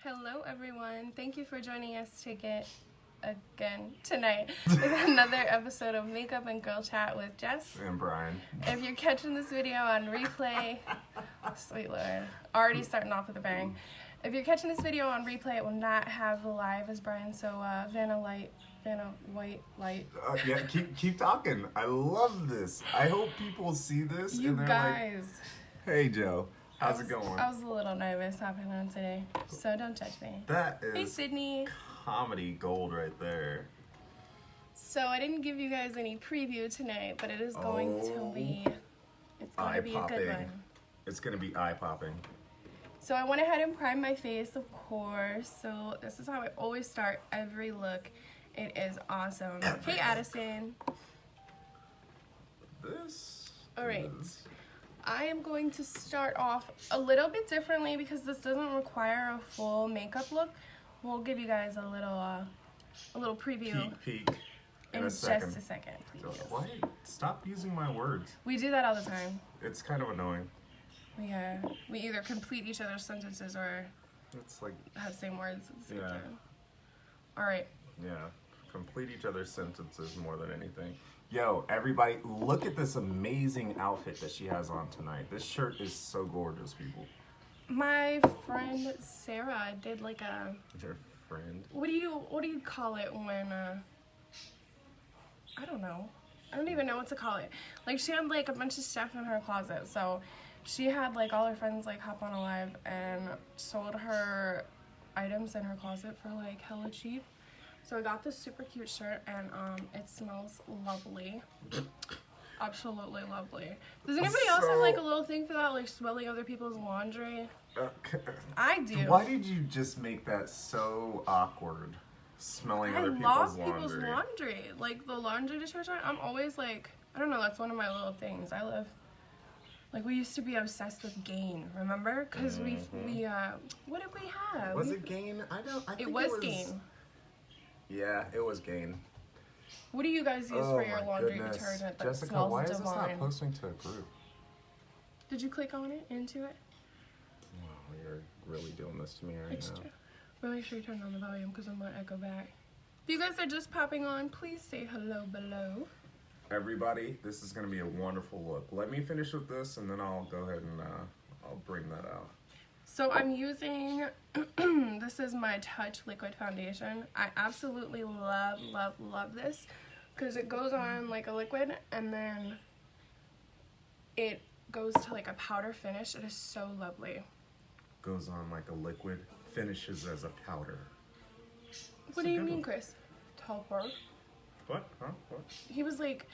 Hello everyone, thank you for joining us again tonight with another episode of Makeup and Girl Chat with Jess and Brian. If you're catching this video on replay, sweet Lord, already starting off with a bang. If you're catching this video on replay, it will not have the live as Brian, so Vanna White light. Yeah, keep talking. I love this. I hope people see this You and they're guys. like, hey Joe, how's it going? I was a little nervous hopping on today, so don't judge me. That is Hey Sydney. comedy gold right there. So I didn't give you guys any preview tonight, but it is going to be, it's going to be a good one. It's going to be eye-popping. So I went ahead and primed my face, of course. So this is how I always start every look. It is awesome. Hey Addison. Alright. I am going to start off a little bit differently because this doesn't require a full makeup look. We'll give you guys a little preview. Peek in just a second, please. Why? Stop using my words. We do that all the time. It's kind of annoying. We either complete each other's sentences or it's like have the same words at the same time. Yeah. Alright. Yeah. Complete each other's sentences more than anything. Yo, everybody, look at this amazing outfit that she has on tonight. This shirt is so gorgeous, people. My friend Sarah did like a... Your friend? What do you call it when, I don't know. I don't even know what to call it. Like, she had like a bunch of stuff in her closet, so she had like all her friends like hop on a live and sold her items in her closet for like hella cheap. So I got this super cute shirt and it smells lovely. Absolutely lovely. Does anybody else have like a little thing for that, like smelling other people's laundry? I do. Why did you just make that so awkward? Smelling other people's laundry. I love people's laundry. Like the laundry detergent, I'm always like, I don't know, that's one of my little things. I love, like we used to be obsessed with Gain, remember? Because we what did we have? Was it Gain? I think it was Gain. Yeah, it was Gain. What do you guys use for your laundry detergent that Jessica, smells why is divine? this not posting to a group? Did you click on it, into it? Oh, you're really doing this to me right now. True. But make sure you turn on the volume because I'm going to echo back. If you guys are just popping on, please say hello below. Everybody, this is going to be a wonderful look. Let me finish with this and then I'll go ahead and I'll bring that out. So I'm using, this is my Touch Liquid Foundation. I absolutely love this because it goes on like a liquid and then it goes to like a powder finish. It is so lovely. Goes on like a liquid, finishes as a powder. What do you mean, Chris? Teleport? What? Huh? What? He was like,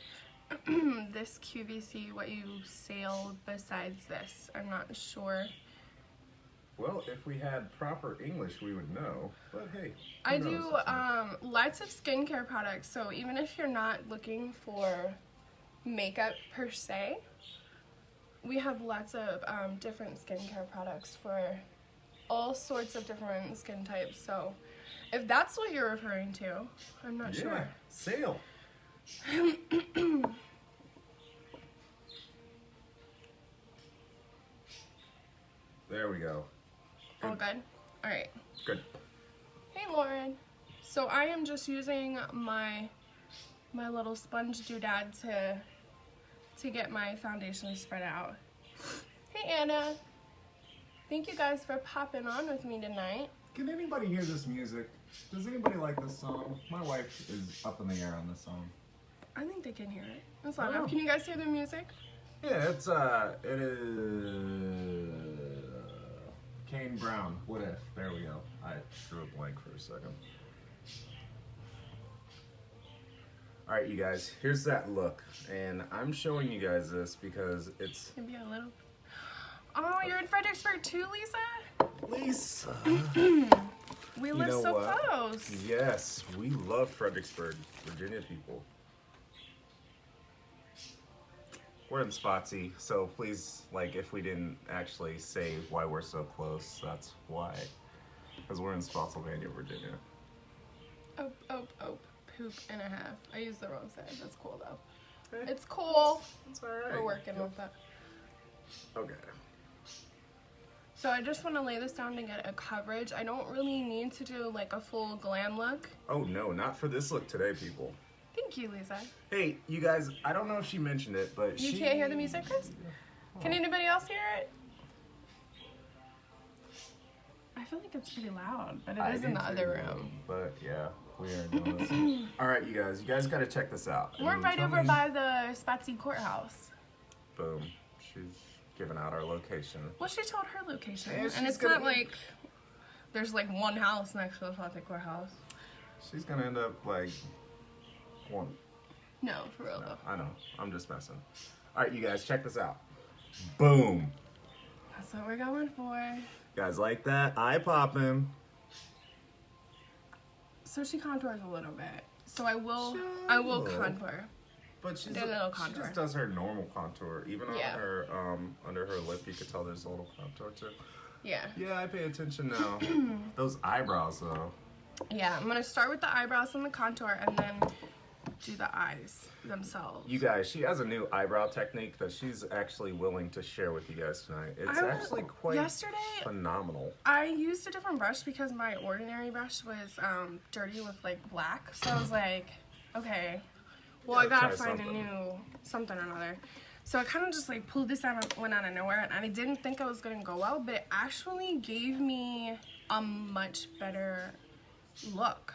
this QVC, what you sailed besides this. I'm not sure. Well, if we had proper English, we would know. But hey, I do lots of skincare products. So even if you're not looking for makeup per se, we have lots of different skincare products for all sorts of different skin types. So if that's what you're referring to, I'm not sure. Yeah, sail. There we go. All good? All right. Good. Hey, Lauren. So I am just using my little sponge doodad to get my foundation spread out. Hey, Anna. Thank you guys for popping on with me tonight. Can anybody hear this music? Does anybody like this song? My wife is up in the air on this song. I think they can hear it. It's loud enough. Can you guys hear the music? Yeah, it is Kane Brown. What if? There we go. I drew a blank for a second. All right, you guys, here's that look. And I'm showing you guys this because it's... Maybe a little... Oh, you're in Fredericksburg too, Lisa? Lisa! We live so close. Yes, we love Fredericksburg, Virginia people. We're in Spotsy, so please, like, if we didn't actually say why we're so close, that's why. Because we're in Spotsylvania, Virginia. Poop and a half. I used the wrong side. That's cool, though. Okay. It's cool. It's all right. We're working with that. Okay. So I just want to lay this down to get a coverage. I don't really need to do like a full glam look. Oh no, not for this look today, people. Thank you, Lisa. Hey, you guys, I don't know if she mentioned it, but You can't hear the music, Chris? Can anybody else hear it? I feel like it's pretty loud, but it is in the other room. But yeah, we are doing this. All right, you guys gotta check this out. We're And right tell over me- by the Spatsy Courthouse. Boom. She's giving out our location. Well, she told her location. Yeah, And she's it's gonna- not like there's like one house next to the Spatsy Courthouse. She's gonna end up like one. No, for real though. I know. I'm just messing. All right, you guys, check this out. Boom. That's what we're going for. You guys like that? Eye popping. So she contours a little bit. So I will Sure. contour. But she's Do a little she contour. just does her normal contour. Even on Yeah. her under her lip, you could tell there's a little contour too. Yeah. Yeah, I pay attention now. Those eyebrows though. Yeah, I'm gonna start with the eyebrows and the contour and then do the eyes themselves. You guys, she has a new eyebrow technique that she's actually willing to share with you guys tonight. It's actually quite yesterday phenomenal. I used a different brush because my ordinary brush was dirty with like black. So I was like, okay, well I gotta try find something. a new something or another. So I kind of just like pulled this out, went out of nowhere, and I didn't think it was gonna go well, but it actually gave me a much better look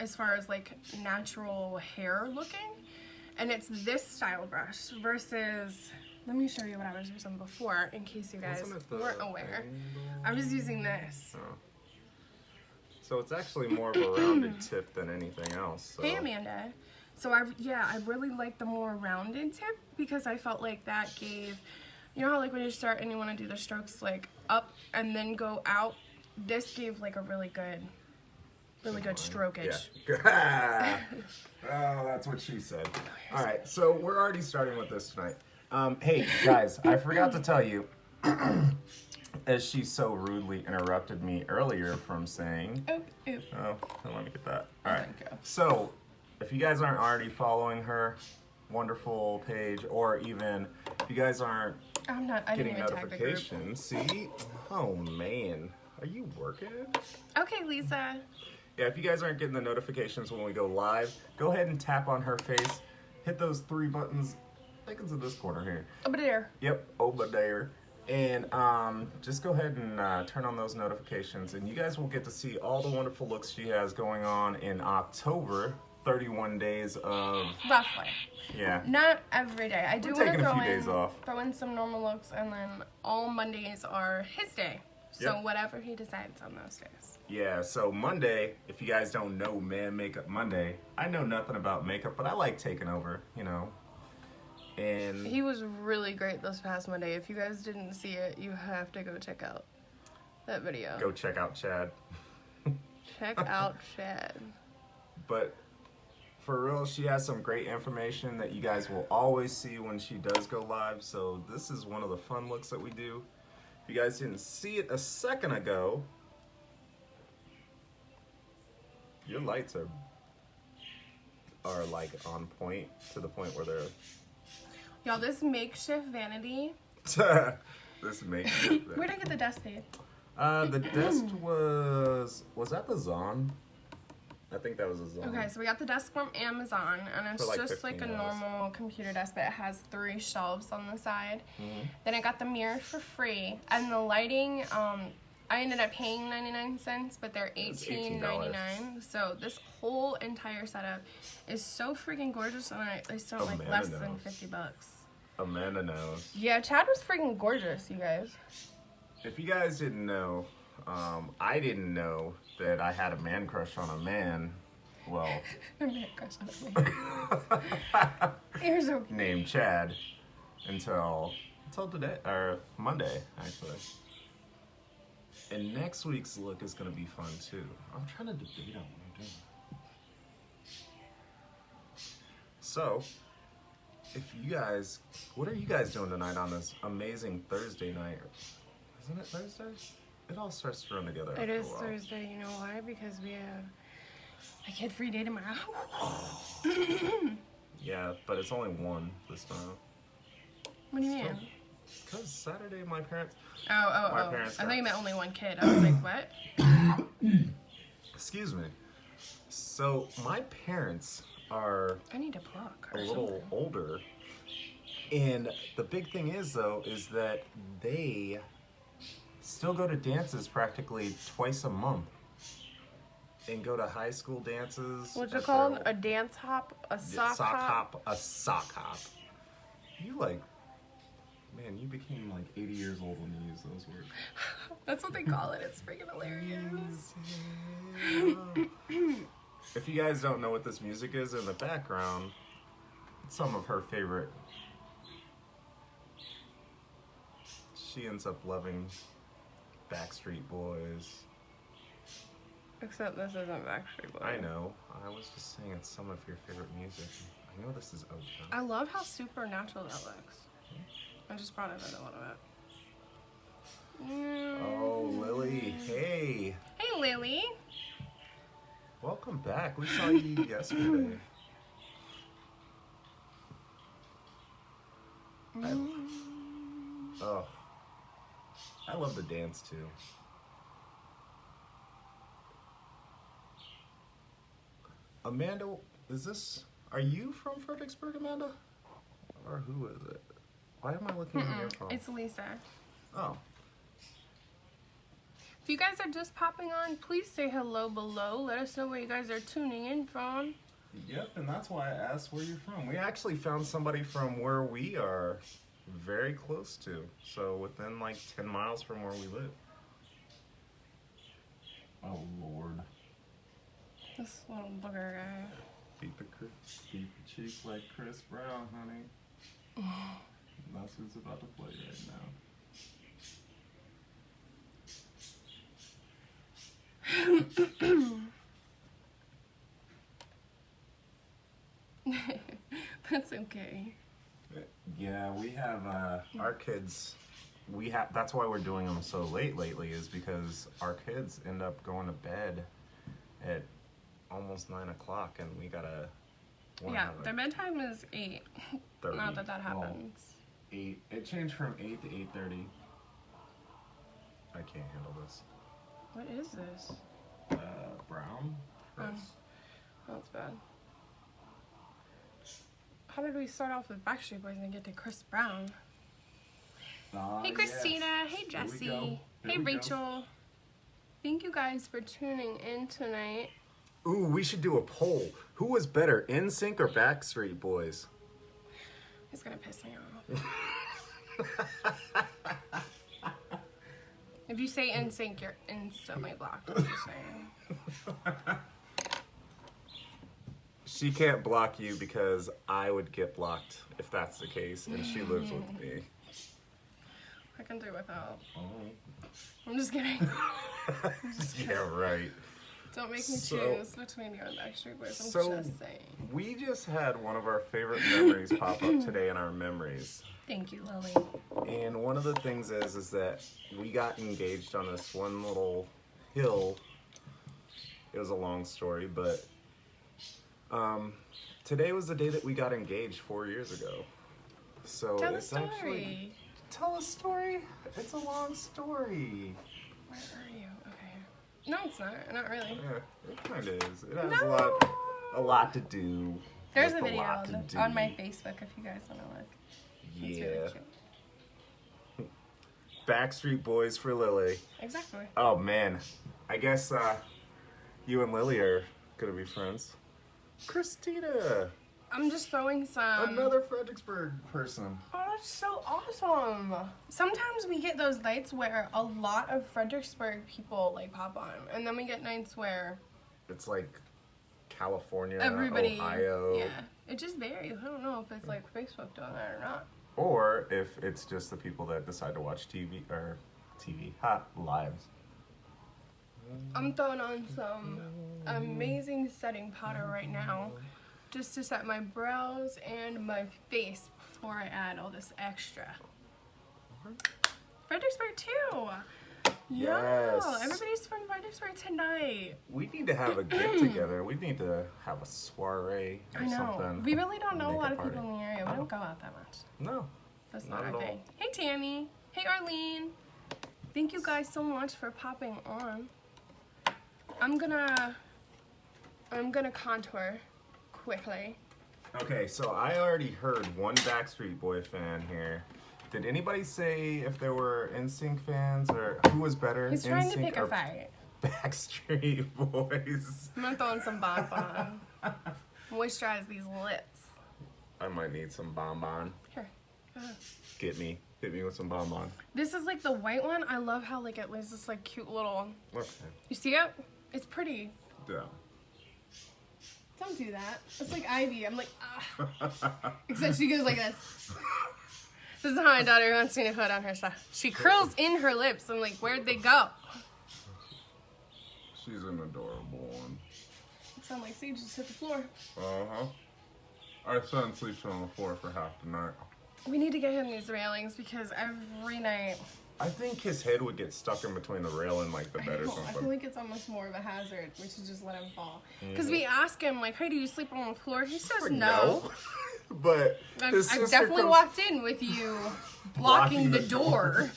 as far as like natural hair looking. And it's this style brush versus, let me show you what I was using before in case you guys Wasn't it the weren't aware. angle? I was using this. Oh. So it's actually more of a rounded tip than anything else. So. Hey Amanda. So I really like the more rounded tip because I felt like that gave, you know how like when you start and you want to do the strokes like up and then go out, this gave like a really good strokage. Yeah. Oh, that's what she said. All right, so we're already starting with this tonight. Hey, guys, I forgot to tell you, as she so rudely interrupted me earlier from saying, Oh, let me get that. All right. Thank you. So, if you guys aren't already following her wonderful page, or even if you guys aren't I'm not. I didn't getting even tag the group. notifications, see? Oh man, are you working? Okay, Lisa. Yeah, if you guys aren't getting the notifications when we go live, go ahead and tap on her face. Hit those 3 buttons. I think it's in this corner here. Over there. Yep, over there. And just go ahead and turn on those notifications, and you guys will get to see all the wonderful looks she has going on in October. 31 days of, Roughly. yeah. Not every day. I do We're want to taking a throw few days off. throw in some normal looks, and then all Mondays are his day. So Yep. whatever he decides on those days. Yeah, so Monday, if you guys don't know Man Makeup Monday, I know nothing about makeup, but I like taking over, you know. And He was really great this past Monday. If you guys didn't see it, you have to go check out that video. go check out Chad. Check out Chad. But for real, she has some great information that you guys will always see when she does go live. So this is one of the fun looks that we do. If you guys didn't see it a second ago, your lights are like on point to the point where they're Y'all, this makeshift vanity. this makes Where'd I get the dust babe? the desk was that the Zon? I think that was a Zon. Okay, so we got the desk from Amazon, and it's For like just like a $15. normal computer desk, but it has 3 shelves on the side. Mm-hmm. Then I got the mirror for free, and the lighting, I ended up paying 99 cents, but they're It's $18.99. So this whole entire setup is so freaking gorgeous, and I spent like Amanda less than knows. $50. Amanda knows. Yeah, Chad was freaking gorgeous, you guys. If you guys didn't know, I didn't know that I had a man crush on a man. Well, I'm gonna crush on me. You're so cute. named Chad until today or Monday actually. And next week's look is gonna be fun too. I'm trying to debate on what I'm doing. So, if you guys, what are you guys doing tonight on this amazing Thursday night? Isn't it Thursday? It all starts to run together. It after a is while. Thursday, you know why? Because we have a kid-free day tomorrow. Yeah, but it's only one this time. What do you mean? Because Saturday, my parents. Oh. parents I got- thought you meant only one kid. I was like, what? Excuse me. So my parents are I need a pluck a or little something. older, and the big thing is though is that they still go to dances practically twice a month, and go to high school dances. What's at it called? their- A dance hop? A sock hop? A sock hop. You like, man, you became like 80 years old when you used those words. That's what they call it. It's freaking hilarious. If you guys don't know what this music is in the background, it's some of her favorite. She ends up loving Backstreet Boys. Except this isn't Backstreet Boys. I know. I was just saying it's some of your favorite music. I know this is I okay. love how supernatural that looks. I just brought it in a little bit. Oh, Lily. Hey. Hey, Lily. Welcome back. We saw you yesterday. Oh. I love the dance too. Amanda, are you from Fredericksburg, Amanda? Or who is it? Why am I looking at your phone? It's Lisa. Oh. If you guys are just popping on, please say hello below. Let us know where you guys are tuning in from. Yep, and that's why I asked where you're from. We actually found somebody from where we are very close to. So within like 10 miles from where we live. Oh, Lord. This little booger guy. Beat the cheek like Chris Brown, honey. That's who's about to play right now. That's okay. Yeah, we have our kids. That's why we're doing them so late lately, is because our kids end up going to bed at almost 9 o'clock, and we gotta. Yeah, their bedtime is 8. 30. Not that Well, happens. 8. It changed from 8 to 8:30. I can't handle this. What is this? Brown. Chris. That's bad. How did we start off with Backstreet Boys and get to Chris Brown? Hey Christina, yes. hey Here we Jesse, go. hey Here we go. Rachel. Thank you guys for tuning in tonight. Ooh, we should do a poll. Who was better, NSYNC or Backstreet Boys? It's gonna piss me off. If you say NSYNC, you're instantly blocked. I'm just saying. She can't block you because I would get blocked if that's the case, and she lives with me. I can do without. Oh. I'm just kidding. Yeah, right. Don't make me So- choose between you and Backstreet Boys. I'm So- just saying. We just had one of our favorite memories pop up today in our memories. Thank you, Lily. And one of the things is that we got engaged on this one little hill. It was a long story, but today was the day that we got engaged 4 years ago. So Tell the it's story. actually tell a story. It's a long story. Where are you? Okay. No, it's not. Not really. Yeah, it kind of is. It has No. a lot to do. There's with a video lot to do. on my Facebook if you guys want to look. It's Yeah. really cute. Backstreet Boys for Lily. Exactly. Oh man, I guess you and Lily are gonna be friends. Christina, I'm just throwing some. another Fredericksburg person. Oh, that's so awesome. Sometimes we get those nights where a lot of Fredericksburg people like pop on, and then we get nights where It's like California, everybody. Ohio, Yeah. It just varies. I don't know if it's like Facebook doing that or not. or if it's just the people that decide to watch lives. I'm throwing on some amazing setting powder right now just to set my brows and my face before I add all this extra. Fredericksburg too! Yes. Yeah, everybody's from Fredericksburg tonight. We need to have a get together. We need to have a soiree or I know. something. We really don't know a Make lot of party. people in the area. We don't go out that much. No. That's Not not at our thing. all. Hey, Tammy. Hey, Arlene. Thank you guys so much for popping on. I'm gonna contour quickly. Okay, so I already heard one Backstreet Boy fan here. Did anybody say if there were NSYNC fans or who was better? He's trying to NSYNC pick a or fight. Backstreet Boys. I'm gonna throw in some bonbon. Moisturize these lips. I might need some bonbon. Here. Hit me with some bonbon. This is like the white one. I love how like it leaves this like cute little. Okay. You see it? It's pretty. Yeah. Don't do that. It's like Ivy. I'm like, ah. Except she goes like this. This is how my daughter wants me to put on her stuff. She curls in her lips. I'm like, where'd they go? She's an adorable one. It sounds like Sage just hit the floor. Uh-huh. Our son sleeps on the floor for half the night. We need to get him these railings because every night. I think his head would get stuck in between the rail and like the bed or I something. feel like it's almost more of a hazard. We should just let him fall. Because we ask him, like, hey, do you sleep on the floor? He says no. But his I've sister definitely comes walked in with you blocking the door.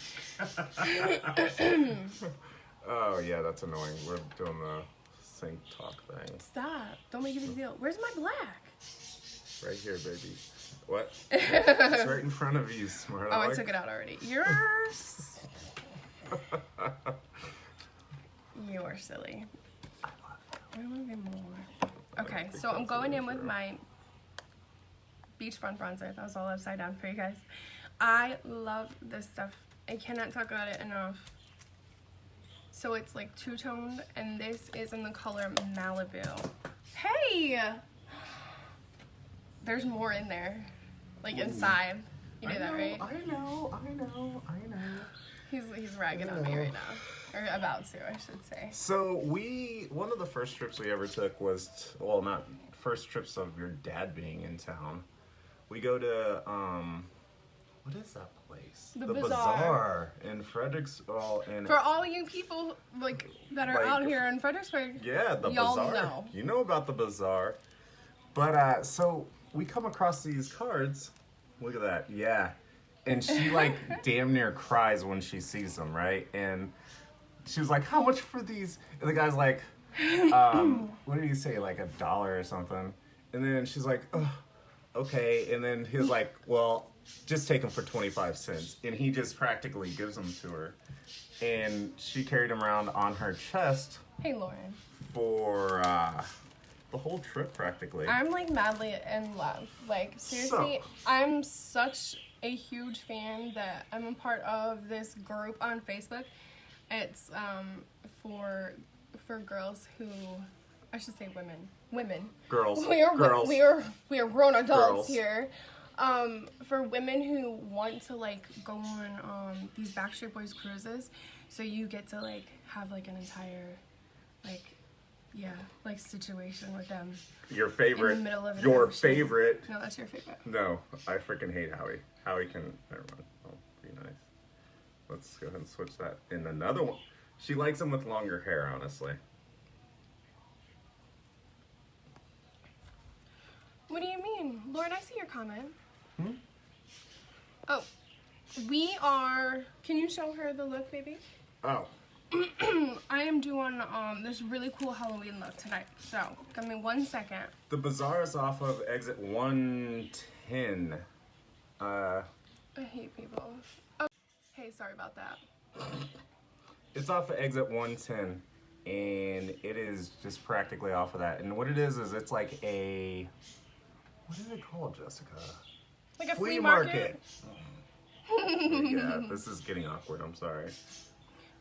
Oh, yeah, that's annoying. We're doing the sync talk thing. Stop. Don't make a big deal. Where's my black? Right here, baby. What? It's right in front of you, smart. Oh, I took it out already. You're silly. I love you more. Okay, so I'm going in with my beachfront bronzer. That was all upside down for you guys. I love this stuff. I cannot talk about it enough. So it's like two-toned, and this is in the color Malibu. Hey! There's more in there. Like inside. You know that, right? I know. He's ragging on me right now. Or about to, I should say. So one of the first trips we ever took was, well, not first trips of your dad being in town. We go to, what is that place? The Bazaar. In Fredericksburg. For all you people like that are Like, out here in Fredericksburg, yeah, the y'all Bazaar. know. You know about the Bazaar. But, so we come across these cards. Look at that. Yeah. And she like damn near cries when she sees them, right? And she was like, how much for these? And the guy's like, what did he say? Like $1 or something. And then she's like, oh, okay. And then he's like, well, just take them for 25 cents. And he just practically gives them to her. And she carried them around on her chest Hey, Lauren. for the whole trip practically. I'm like madly in love. Like, seriously, I'm such a huge fan that I'm a part of this group on Facebook. It's for girls who, I should say women. Girls. We are grown adults Girls. here. For women who want to like go on these Backstreet Boys cruises, so you get to like have like an entire like situation with them. Your favorite. In the middle of an your ocean. favorite. No, that's your favorite. No, I freaking hate Howie. Howie can. Never mind. Oh, be nice. Let's go ahead and switch that. And another one. She likes him with longer hair, honestly. What do you mean? Lauren, I see your comment. Oh, we are... Can you show her the look, baby? Oh. I am doing this really cool Halloween look tonight. So, give me 1 second. The Bazaar is off of exit 110. I hate people. Oh, hey, sorry about that. It's off of exit 110. And it is just practically off of that. And what it is it's like a... What is it called, Jessica? Like a flea market? Yeah, this is getting awkward. I'm sorry.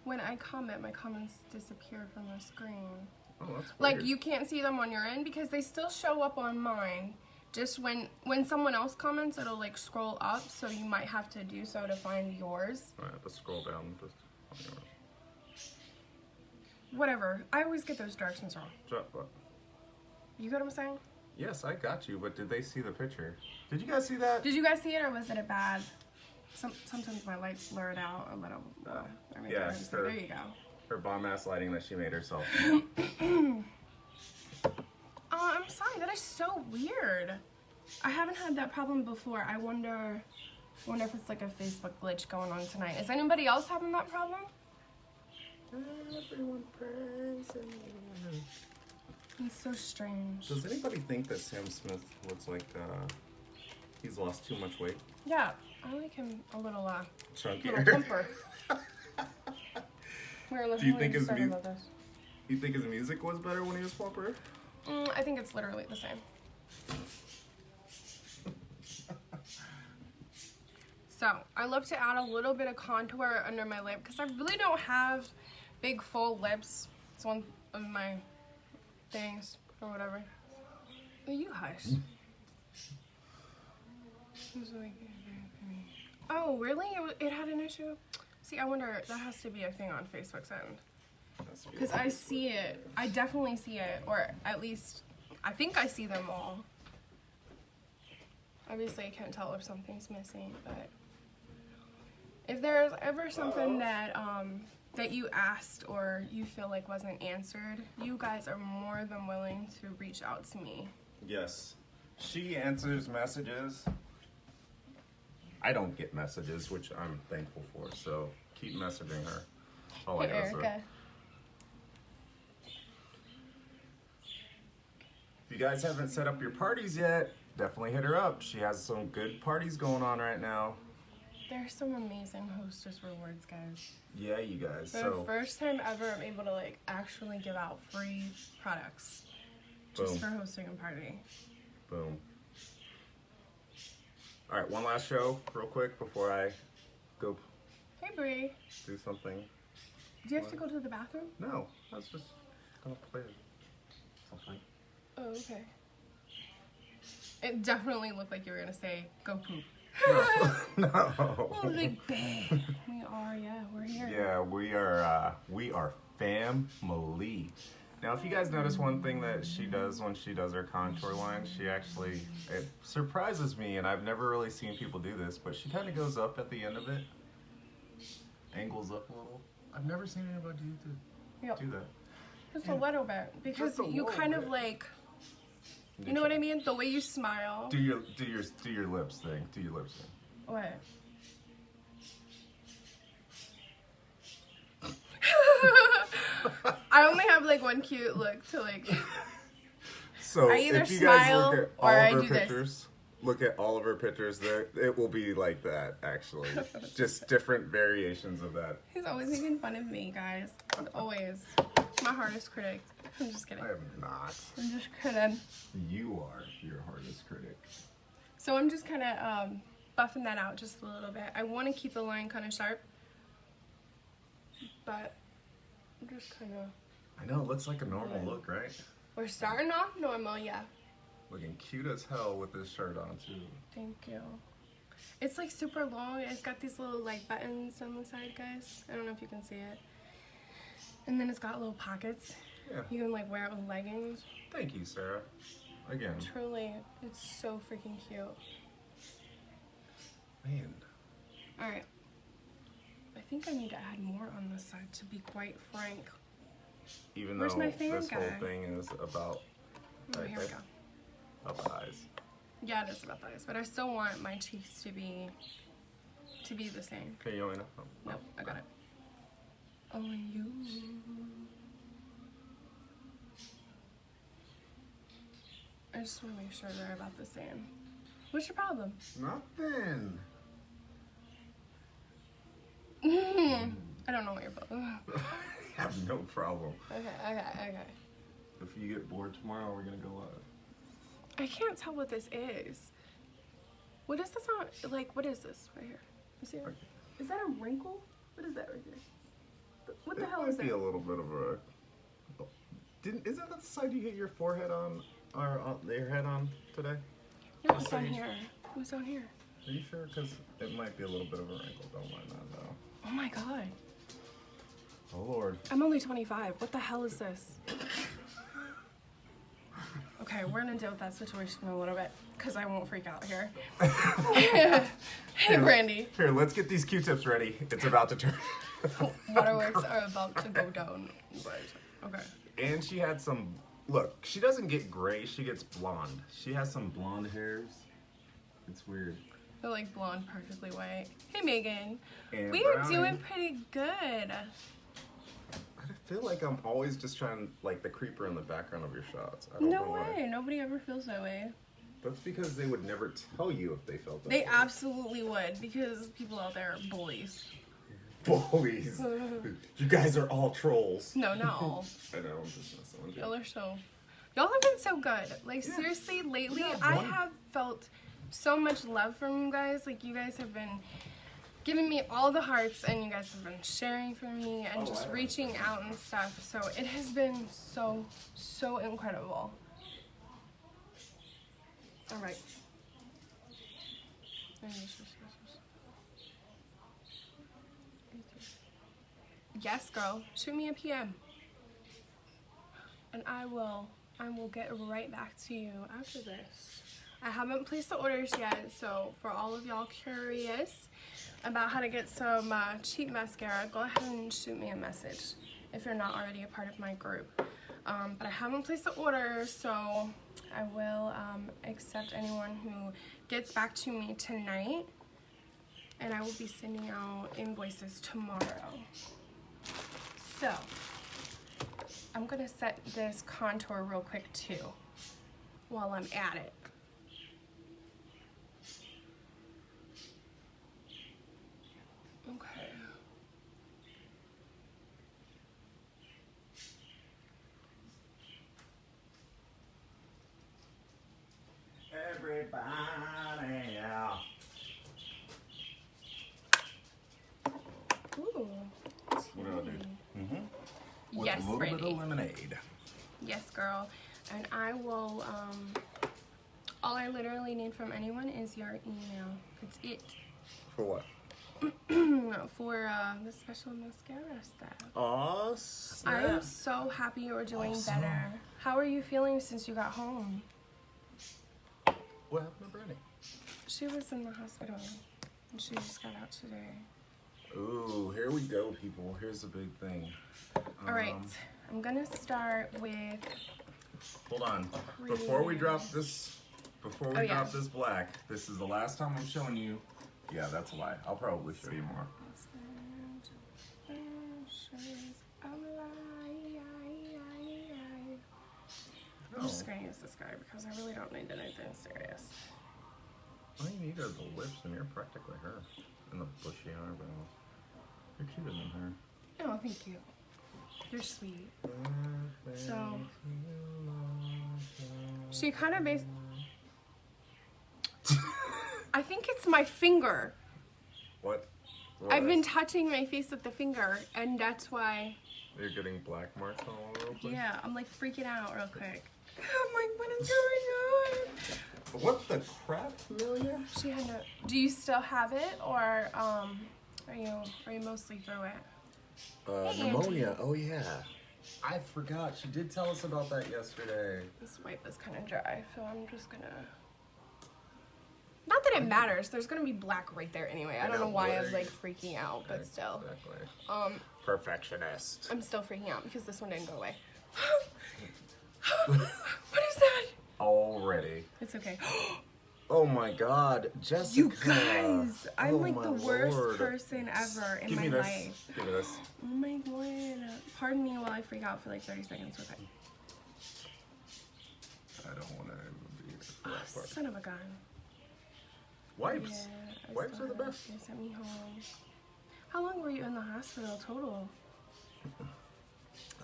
When I comment, my comments disappear from the screen. Oh, that's Like, weird. you can't see them on your end because they still show up on mine. Just when someone else comments, it'll like scroll up, so you might have to do so to find yours. Alright, let's scroll down. Just on yours. Whatever. I always get those directions wrong. Drop what? You get what I'm saying? Yes, I got you, but did they see the picture? Did you guys see that? Did you guys see it, or was it a bad? Sometimes my lights blur it out a little. Yeah, So there you go. Her bomb-ass lighting that she made herself. Oh, I'm sorry. That is so weird. I haven't had that problem before. I wonder I wonder if it's like a Facebook glitch going on tonight. Is anybody else having that problem? Everyone prays. It's so strange. Does anybody think that Sam Smith looks like he's lost too much weight? Yeah, I like him a little Chunkier. plumper. We were Do you think his about this. You think his music was better when he was plumper? I think it's literally the same. So, I love to add a little bit of contour under my lip because I really don't have big full lips. It's one of my things or whatever. Oh, you hush. Oh, really? It had an issue? See, I wonder, that has to be a thing on Facebook's end. Because I see it. I definitely see it. Or at least, I think I see them all. Obviously, I can't tell if something's missing, but if there's ever something that that you asked or you feel like wasn't answered, you guys are more than willing to reach out to me. Yes. She answers messages. I don't get messages, which I'm thankful for, so keep messaging her. That's all I Hey, gotta say. Erica. If you guys haven't set up your parties yet, definitely hit her up. She has some good parties going on right now. There's some amazing hostess rewards, guys. Yeah, you guys. For the first time ever, I'm able to like actually give out free products just Boom. for hosting a party. Boom. All right, one last show real quick before I go Hey, Bree. do something. Do you have to go to the bathroom? No, I was just gonna play something. Oh, okay. It definitely looked like you were gonna say, go poop. No. Oh, like, babe. We are, yeah, we're here. Yeah, we are family. Now, if you guys notice one thing that she does when she does her contour line, she actually, it surprises me, and I've never really seen people do this, but she kind of goes up at the end of it, angles up a little. I've never seen anybody do that. Just a little bit, because Just a you little kind of bit. like, you know what I mean? The way you smile. Do your lips thing. Do your lips thing. What? I only have like one cute look to like. So I either if you guys smile look at or all I of her do this. pictures, look at all of her pictures there, it will be like that actually. Just different variations of that. He's always making fun of me, guys. Always. My hardest critic. I'm just kidding. I am not. I'm just kidding. You are your hardest critic. So I'm just kind of buffing that out just a little bit. I want to keep the line kind of sharp, but I'm just kind of. I know, it looks like a normal look, right? We're starting off normal, yeah. Looking cute as hell with this shirt on too. Thank you. It's like super long. It's got these little like buttons on the side, guys. I don't know if you can see it. And then it's got little pockets. Yeah. You can like wear it with leggings. Thank you, Sarah. Again. Truly, it's so freaking cute. Man. All right. I think I need to add more on this side, to be quite frank. Even Where's though my fan this guy? whole thing is about Oh, here we go. eyes. Yeah, it is about the eyes, but I still want my cheeks to be the same. Okay, you want me to? Nope, I got it. Oh, you. I just want to make sure they're about the same. What's your problem? Nothing. I don't know what your problem is. I have no problem. Okay. If you get bored tomorrow, we're gonna go live. I can't tell what this is. What is this on? Like, what is this right here? You see it? Okay. Is that a wrinkle? What is that right here? What the hell might is be that? a little bit of a. Isn't that the side you hit your forehead on, or on your head on today? No, it's on here. It was on here. Are you sure? Because it might be a little bit of a wrinkle. Don't mind that though. Oh my god. Oh Lord. I'm only 25. What the hell is this? Okay, we're gonna deal with that situation in a little bit, because I won't freak out here. Hey, Brandy. Here, let's get these Q-tips ready. It's about to turn. Waterworks are about to go down. Okay. And she had some. Look, she doesn't get gray. She gets blonde. She has some blonde hairs. It's weird. They're like blonde, practically white. Hey, Megan. And We are Brownie. doing pretty good. I feel like I'm always just trying, like, the creeper in the background of your shots. I don't No know why. way. Nobody ever feels that way. That's because they would never tell you if they felt that They way. absolutely would, because people out there are bullies. Bullies. You guys are all trolls. No, not all. I know, I'm just messing with you. Y'all are so... Y'all have been so good. Like, seriously, lately, Yeah, I one- have felt so much love from you guys. Like, you guys have been giving me all the hearts, and you guys have been sharing for me, and just reaching out and stuff. So, it has been so, so incredible. All right. Yes, girl. Shoot me a PM. And I will get right back to you after this. I haven't placed the orders yet, so for all of y'all curious about how to get some cheap mascara, go ahead and shoot me a message if you're not already a part of my group. But I haven't placed the order, so I will accept anyone who gets back to me tonight, and I will be sending out invoices tomorrow. So, I'm gonna set this contour real quick too, while I'm at it. Okay. Everybody out. Ooh. What do I do? Mm-hmm. With Yes, a little bit Brittany. of lemonade. Yes, girl. And I will, all I literally need from anyone is your email. That's it. For what? For the special mascara stuff. Aw, I am so happy you're doing better. How are you feeling since you got home? What happened to Brittany? She was in the hospital, and she just got out today. Ooh, here we go, people. Here's the big thing. All right, I'm gonna start with. Hold on. Before we drop this, drop this black, this is the last time I'm showing you. Yeah, that's a lie. I'll probably show you more. I'm just gonna use this guy because I really don't need anything serious. All you need are the lips, and you're practically her. And the bushy eyebrows. You're cuter than her. Oh, thank you. You're sweet. So, she kind of I think it's my finger. What? I've been touching my face with the finger, and that's why. You're getting black marks all over the place? Yeah, I'm like freaking out real quick. I'm like, what is going on? What the crap, Amelia? She had no. Do you still have it, or are you mostly through it? Hey, pneumonia. Angie. Oh yeah. I forgot. She did tell us about that yesterday. This wipe is kind of dry, so I'm just gonna. Not that it matters. There's gonna be black right there anyway. I don't know why I'm like freaking out, but still. Exactly. Perfectionist. I'm still freaking out because this one didn't go away. What is that? Already. It's okay. Oh my God, Jessica. You guys, I'm oh like the worst Lord. person ever in Give my me this. life. Give me this. Oh my God. Pardon me while I freak out for like 30 seconds. Okay. I don't want to be Oh, son of a gun. Wipes. Yeah, Wipes are the best. They sent me home. How long were you in the hospital total?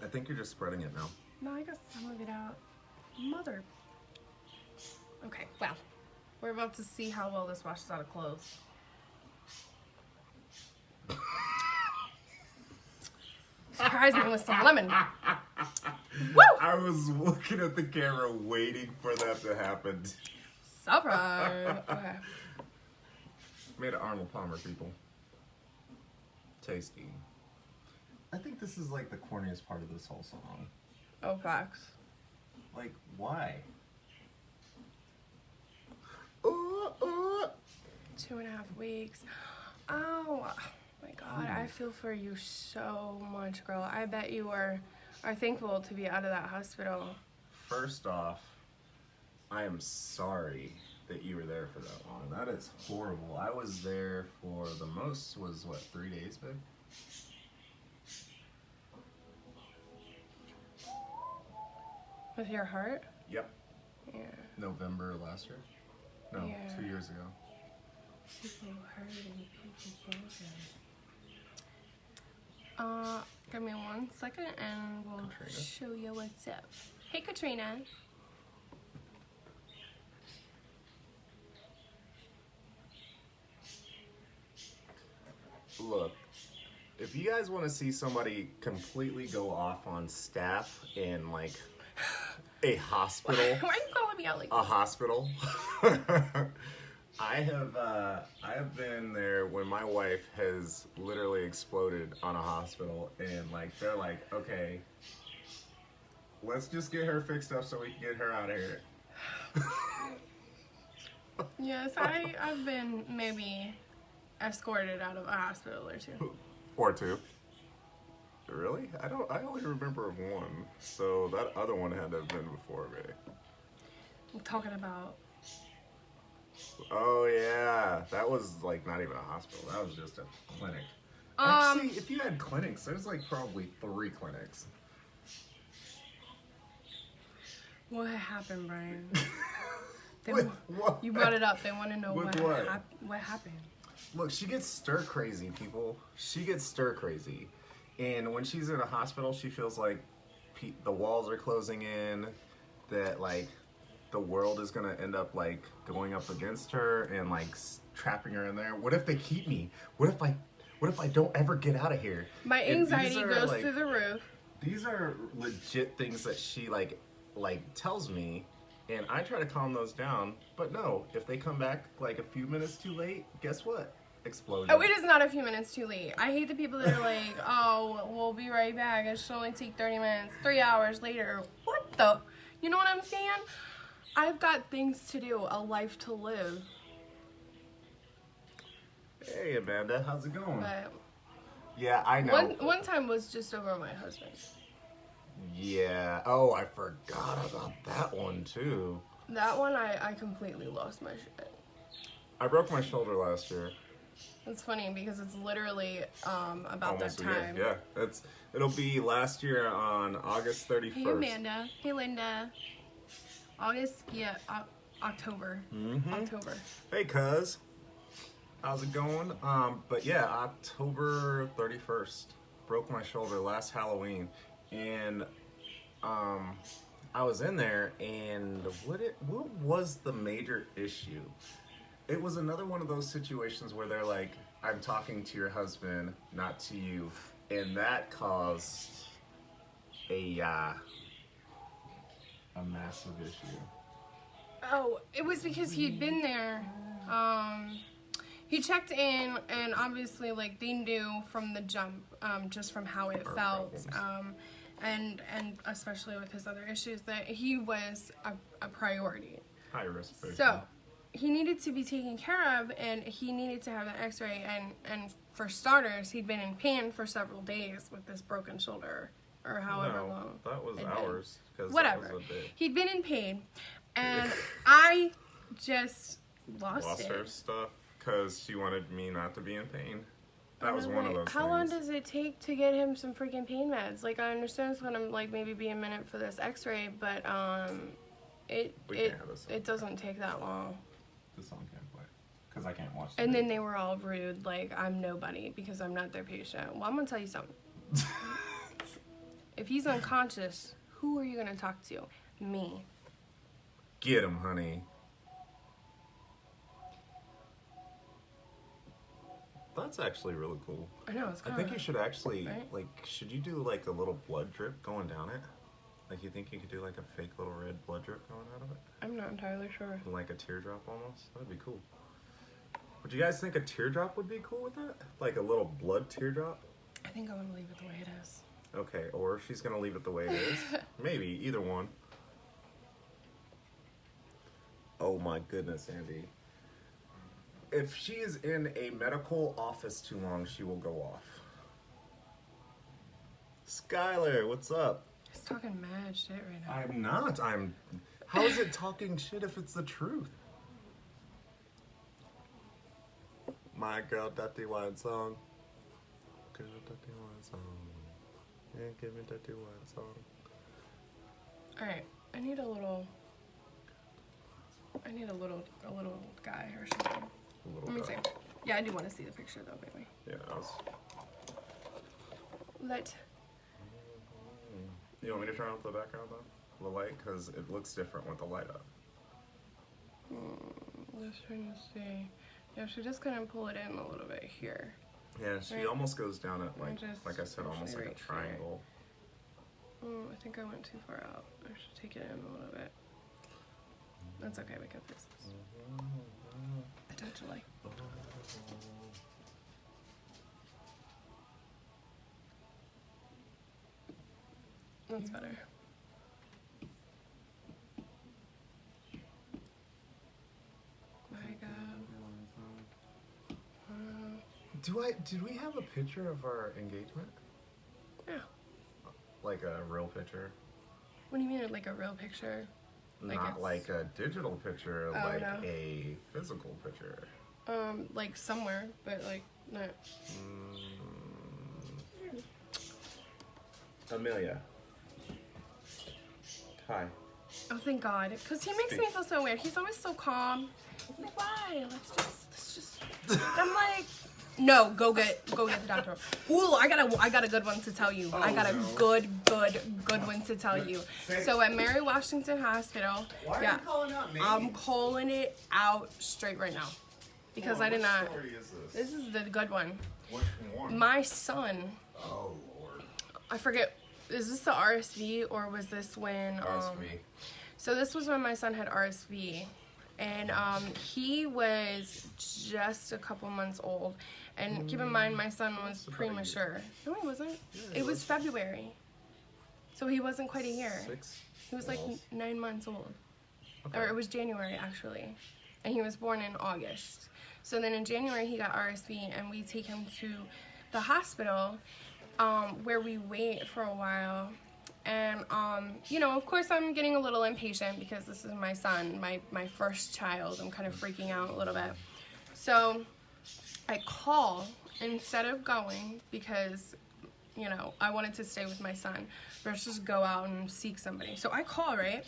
I think you're just spreading it now. No, I got some of it out. Mother. Okay, well, we're about to see how well this washes out of clothes. Surprise me with some lemon. Woo! I was looking at the camera waiting for that to happen. Surprise. Okay. Made of Arnold Palmer, people. Tasty. I think this is like the corniest part of this whole song. Oh, facts. Like, why? Ooh, ooh. 2.5 weeks. Oh my God, I feel for you so much, girl. I bet you are thankful to be out of that hospital. First off, I am sorry that you were there for that long. That is horrible. I was there for the most was, what, 3 days, babe? With your heart? Yep. Yeah. November last year? No, Yeah. 2 years ago. People hurting, people broken. Give me 1 second and we'll Katrina. show you what's up. Hey, Katrina. Look, if you guys want to see somebody completely go off on staff in like a hospital, Why are you calling me out like a this? hospital, I have been there when my wife has literally exploded on a hospital, and like they're like, okay, let's just get her fixed up so we can get her out of here. Yes, I've been maybe escorted out of a hospital or two. Or two. Really? I only remember of one. So that other one had to have been before me. I'm talking about. Oh yeah. That was like not even a hospital. That was just a clinic. Actually, if you had clinics, there's like probably 3 clinics. What happened, Brian? With what? You brought it up. They want to know With what what? happened. Look, she gets stir crazy, people. She gets stir crazy. And when she's in a hospital, she feels like the walls are closing in, that like the world is going to end up like going up against her and like trapping her in there. What if they keep me? What if I don't ever get out of here? My And these anxiety are, goes like, through the roof. These are legit things that she like tells me, and I try to calm those down. But no, if they come back like a few minutes too late, guess what? Explosion. Oh, it is not a few minutes too late. I hate the people that are like, oh, we'll be right back. It should only take 30 minutes. 3 hours later. What the? You know what I'm saying? I've got things to do, a life to live. Hey Amanda, how's it going? But Yeah, I know. one time was just over my husband. Yeah. Oh, I forgot about that one too. That one, I completely lost my shit. I broke my shoulder last year. It's funny because it's literally about Almost that a time. year. Yeah, it'll be last year on August 31st. Hey Amanda. Hey Linda. August, yeah, October. October. Hey cuz, how's it going? But yeah, October 31st, broke my shoulder last Halloween, and I was in there, and what was the major issue? It was another one of those situations where they're like, I'm talking to your husband, not to you. And that caused a massive issue. Oh, it was because he'd been there. He checked in, and obviously, like, they knew from the jump, just from how it felt, and especially with his other issues, that he was a priority. High risk patient. So he needed to be taken care of, and he needed to have an x-ray, and for starters, he'd been in pain for several days with this broken shoulder, or however long. That was it'd hours. been. 'Cause Whatever. That was a day. He'd been in pain, and I just lost it. Her stuff because she wanted me not to be in pain. That was I'm one of like, those how long things. does it take to get him some freaking pain meds? Like, I understand it's gonna like maybe be a minute for this x-ray, but it doesn't take that long. This song can't play because I can't watch. And then they were all rude, like I'm nobody because I'm not their patient. Well, I'm gonna tell you something. If he's unconscious, who are you gonna talk to? Me. Get him, honey. That's actually really cool. I know, it's I kind think you should actually, right? like, should you do like a little blood drip going down it? Like, you think you could do like a fake little red blood drip going out of it? I'm not entirely sure. Like a teardrop almost? That'd be cool. Would you guys think a teardrop would be cool with that? Like a little blood teardrop? I think I'm gonna leave it the way it is. Okay, or she's gonna leave it the way it is. Maybe, either one. Oh my goodness, Andy. If she is in a medical office too long, she will go off. Skylar, what's up? He's talking mad shit right now. I'm not. How is it talking shit if it's the truth? My girl, dirty wine song. Girl, dirty wine song. Yeah, give me dirty wine song. Alright, I need a little guy or something. Let me see. Yeah, I do want to see the picture though, baby. Yeah, that was... You want me to turn off the background though? The light? Because it looks different with the light up. Let's try to see. Yeah, she just kind of pull it in a little bit here. Yeah, she almost goes down at like I said, almost like right a triangle. Oh, I think I went too far out. I should take it in a little bit. That's okay, we can fix this. Potentially. That's better. My God. Did we have a picture of our engagement? Yeah. Like a real picture? What do you mean, like a real picture? Not like a digital picture, Oh, like no. a physical picture. Like somewhere, but like not. Amelia. Hi. Oh, thank God, because he makes me feel so weird. He's always so calm. I'm like, why? Let's just. I'm like, no, go get the doctor. Ooh, I got a good one to tell you. I got a good one to tell you. So at Mary Washington Hospital, Why are you calling out names? I'm calling it out straight right now because I did not. What story is this? This is the good one. Which one? My son. Oh Lord. I forget. Is this the RSV or was this when? RSV. So this was when my son had RSV, and he was just a couple months old. And keep in mind, my son was premature. No, he wasn't. It was February, so he wasn't quite a year. 6. He was like 9 months old, Okay. or it was January actually, and he was born in August. So then in January he got RSV, and we take him to the hospital, where we wait for a while. And, you know, of course I'm getting a little impatient because this is my son, my first child. I'm kind of freaking out a little bit. So I call instead of going because, you know, I wanted to stay with my son. Let's just go out and seek somebody. So I call, right?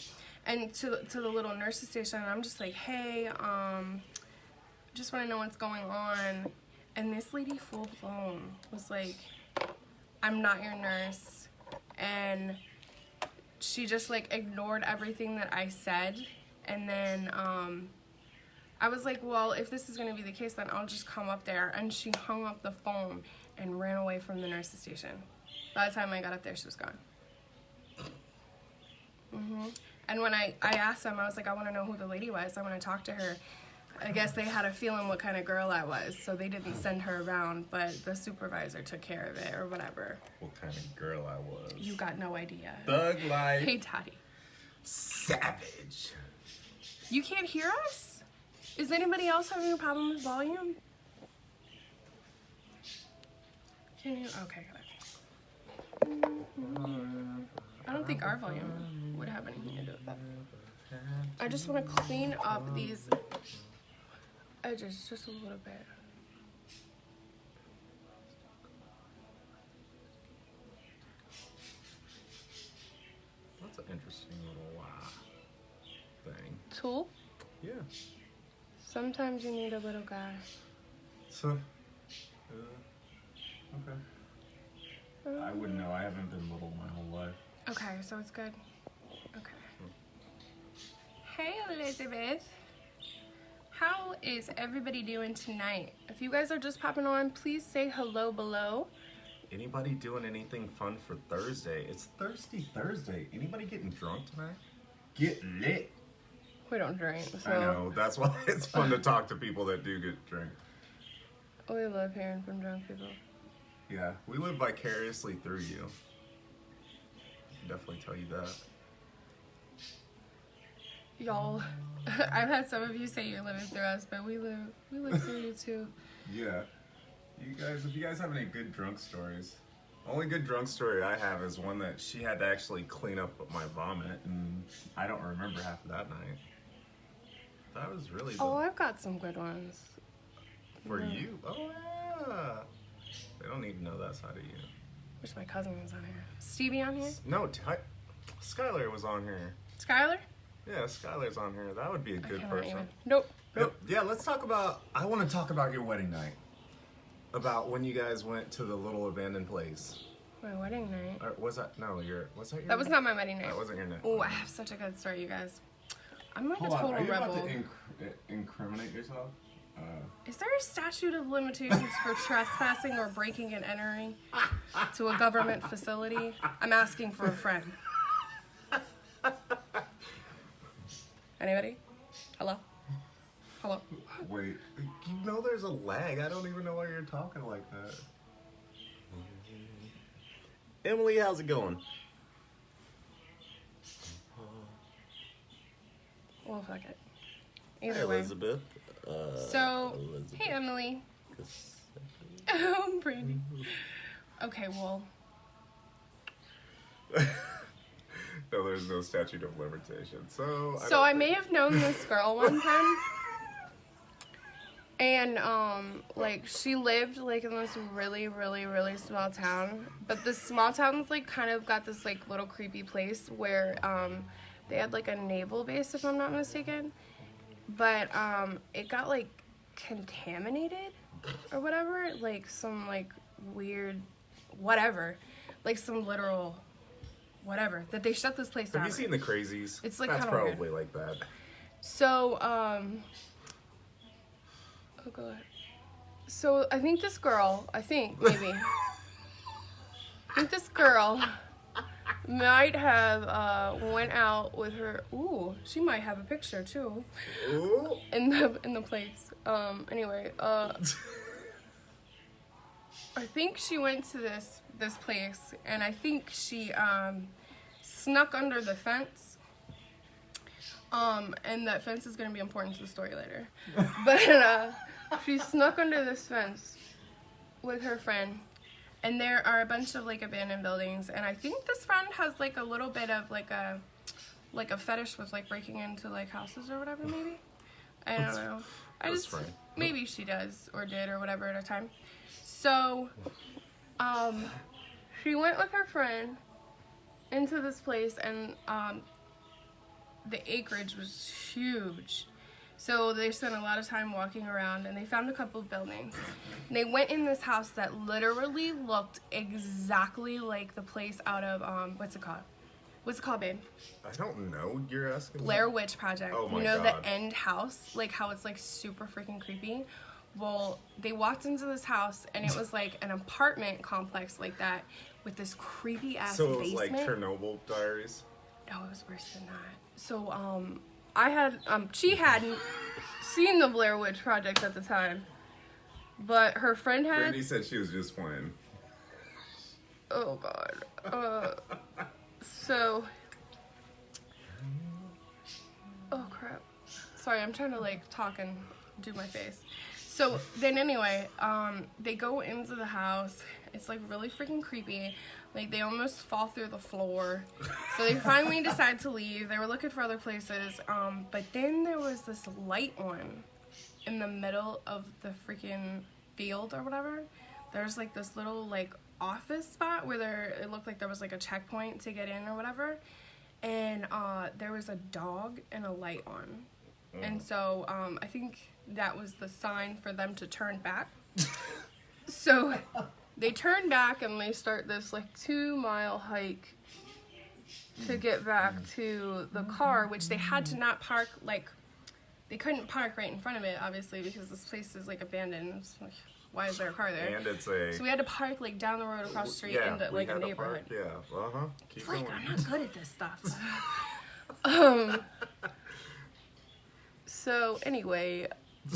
And to the little nurse's station, and I'm just like, hey, just want to know what's going on. And this lady full blown was like, I'm not your nurse. And she just like ignored everything that I said. And then I was like, well, if this is going to be the case, then I'll just come up there. And she hung up the phone and ran away from the nurse's station. By the time I got up there, she was gone. And when I asked them, I was like, I want to know who the lady was. I want to talk to her. I guess they had a feeling what kind of girl I was, so they didn't send her around, but the supervisor took care of it or whatever. What kind of girl I was? You got no idea. Thug life. Hey, Toddy. Savage. You can't hear us? Is anybody else having a problem with volume? Can you? Okay, good. I don't think our volume would have anything to do with that. I just want to clean up these edges just a little bit. That's an interesting little thing. Tool? Yeah. Sometimes you need a little guy. So, okay. I wouldn't know. I haven't been little my whole life. Okay, so it's good. Okay. Hey, Elizabeth. How is everybody doing tonight? If you guys are just popping on, please say hello below. Anybody doing anything fun for Thursday? It's Thirsty Thursday. Anybody getting drunk tonight? Get lit. We don't drink, so. I know. That's why it's fun to talk to people that do get drunk. We love hearing from drunk people. Yeah, we live vicariously through you. I can definitely tell you that. Y'all, I've had some of you say you're living through us, but we live through you too. Yeah. You guys, if you guys have any good drunk stories, only good drunk story I have is one that she had to actually clean up my vomit, and I don't remember half of that night. That was really. Oh, I've got some good ones. For you? Oh, yeah. They don't need to know that side of you. Wish my cousin was on here. Stevie on here? No, Skylar was on here. Skylar? Yeah, Skylar's on here. That would be a good cannot person. even. Nope. Yeah, let's talk about, I want to talk about your wedding night. About when you guys went to the little abandoned place. My wedding night? Or was that, no, was that your That was not my wedding night. That wasn't your night. Oh, I have such a good story, you guys. I'm like Hold a on, total are you rebel. about to incriminate yourself? Is there a statute of limitations for trespassing or breaking and entering to a government facility? I'm asking for a friend. Anybody? Hello? Hello? Wait, you know there's a lag. I don't even know why you're talking like that. Emily, how's it going? Well, fuck it. Hey, Either way. Elizabeth. So, hey, Emily. Oh, Brandy. Okay, well. No, there's no statute of limitation. So I may have known this girl one time. And, like, she lived, like, in this really, really, really small town. But this small town's, like, kind of got this, like, little creepy place where, they had, like, a naval base, if I'm not mistaken. But, it got, like, contaminated or whatever. Like, some, like, weird whatever. Like, some literal whatever. That they shut this place down. have you seen The Crazies? It's, like, That's kinda weird. probably like that. So, oh god. So, I think this girl, maybe. I think this girl might have, went out with her, ooh, she might have a picture too. Ooh. In the place. Anyway, I think she went to this place, and I think she, snuck under the fence. And that fence is gonna be important to the story later. But, she snuck under this fence with her friend, and there are a bunch of, like, abandoned buildings, and I think this friend has, like, a little bit of, like a fetish with, like, breaking into, like, houses or whatever, maybe? I don't know. Maybe she does, or did, or whatever at a time. So, she went with her friend into this place, and, the acreage was huge. So they spent a lot of time walking around, and they found a couple of buildings. And they went in this house that literally looked exactly like the place out of, what's it called? What's it called, babe? I don't know. You're asking Blair Witch Project. Oh my you know, God. the end house? Like, how it's, like, super freaking creepy? Well, they walked into this house, and it was, like, an apartment complex like that with this creepy-ass So it was basement. like Chernobyl Diaries? No, it was worse than that. So, she hadn't seen the Blair Witch Project at the time, but her friend had. Brandy said she was just playing. Oh god. So. Oh crap. Sorry, I'm trying to, like, talk and do my face. So then anyway, they go into the house. It's, like, really freaking creepy. Like, they almost fall through the floor. So they finally decide to leave. They were looking for other places. But then there was this light on in the middle of the freaking field or whatever. There's, like, this little, like, office spot where it looked like there was, like, a checkpoint to get in or whatever. And there was a dog and a light on. And so I think that was the sign for them to turn back. So they turn back and they start this, like, 2-mile hike to get back to the car, which they had to not park, like, they couldn't park right in front of it, obviously, because this place is, like, abandoned. It's like, why is there a car there? And it's a... So we had to park, like, down the road across the street into, like, a neighborhood. Keep Like, going. I'm not good at this stuff. So, anyway,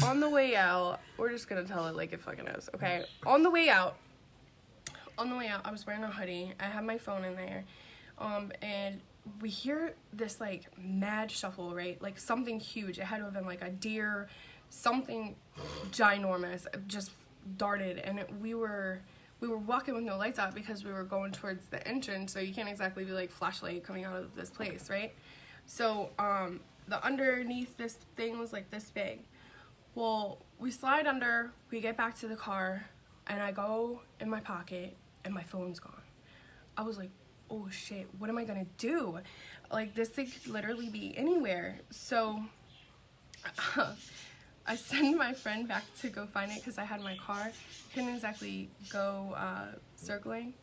on the way out, we're just gonna tell it like it fucking is, okay? On the way out, I was wearing a hoodie. I had my phone in there. And we hear this, like, mad shuffle, right? Like, something huge. It had to have been, like, a deer, something ginormous, just darted. And we were walking with no lights out because we were going towards the entrance, so you can't exactly be, like, flashlight coming out of this place, right? So, the underneath this thing was, like, this big. Well, we slide under, we get back to the car, and I go in my pocket, and my phone's gone. I was like, oh shit, what am I gonna do? Like, this thing could literally be anywhere. So, I sent my friend back to go find it because I had my car. Couldn't exactly go circling.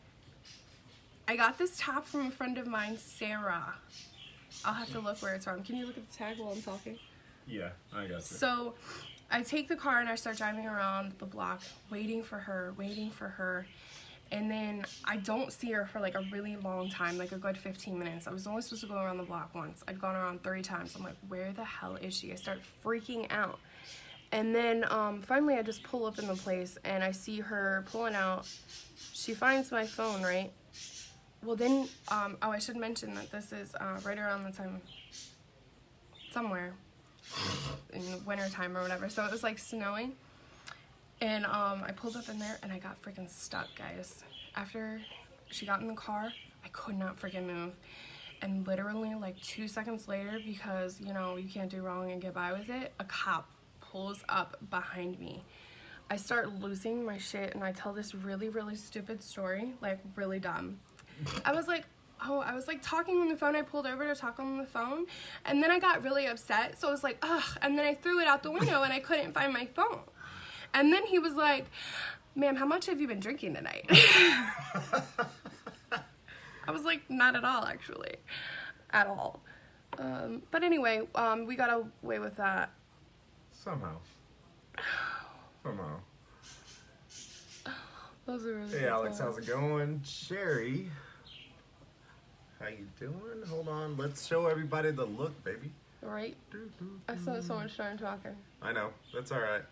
I got this top from a friend of mine, Sarah. I'll have to look where it's from. Can you look at the tag while I'm talking? Yeah, I got you. So I take the car and I start driving around the block, waiting for her. And then I don't see her for like a really long time, like a good 15 minutes. I was only supposed to go around the block once. I'd gone around 30 times. I'm like, where the hell is she? I start freaking out. And then finally I just pull up in the place and I see her pulling out. She finds my phone, right? Well then, oh, I should mention that this is right around the time, somewhere in the winter time or whatever. So it was like snowing. And I pulled up in there and I got freaking stuck, guys. After she got in the car, I could not freaking move. And literally like 2 seconds later, because, you know, you can't do wrong and get by with it, a cop pulls up behind me. I start losing my shit and I tell this really, really stupid story, like really dumb. I was like talking on the phone. I pulled over to talk on the phone and then I got really upset. So I was like, ugh. And then I threw it out the window and I couldn't find my phone. And then he was like, ma'am, how much have you been drinking tonight? I was like, not at all, actually. At all. But anyway, we got away with that. Somehow. Those are really Hey, good Alex, times. how's it going? Sherry, how you doing? Hold on, let's show everybody the look, baby. Right? I spent so much time talking. I know, that's all right.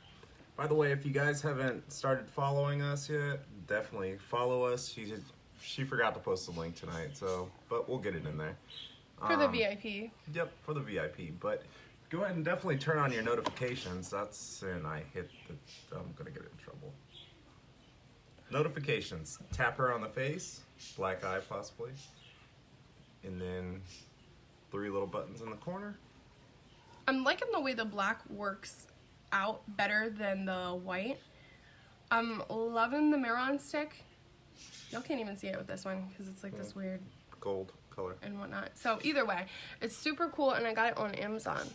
By the way, if you guys haven't started following us yet, definitely follow us. She forgot to post the link tonight, so but we'll get it in there. For the VIP. Yep, for the VIP. But go ahead and definitely turn on your notifications. And I hit the. I'm gonna get in trouble. Notifications. Tap her on the face, black eye possibly, and then 3 little buttons in the corner. I'm liking the way the black works out better than the white. I'm loving the mirror stick. Y'all can't even see it with this one because it's like this weird Gold color. and whatnot. So either way, it's super cool and I got it on Amazon.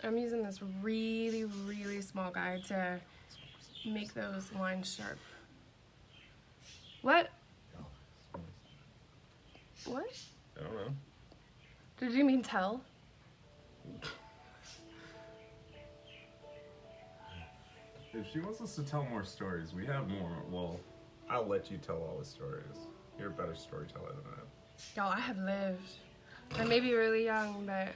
I'm using this really, really small guide to make those lines sharp. What? What? I don't know. Did you mean tell? If she wants us to tell more stories, we have more. Well, I'll let you tell all the stories. You're a better storyteller than I am. Y'all, I have lived. I may be really young, but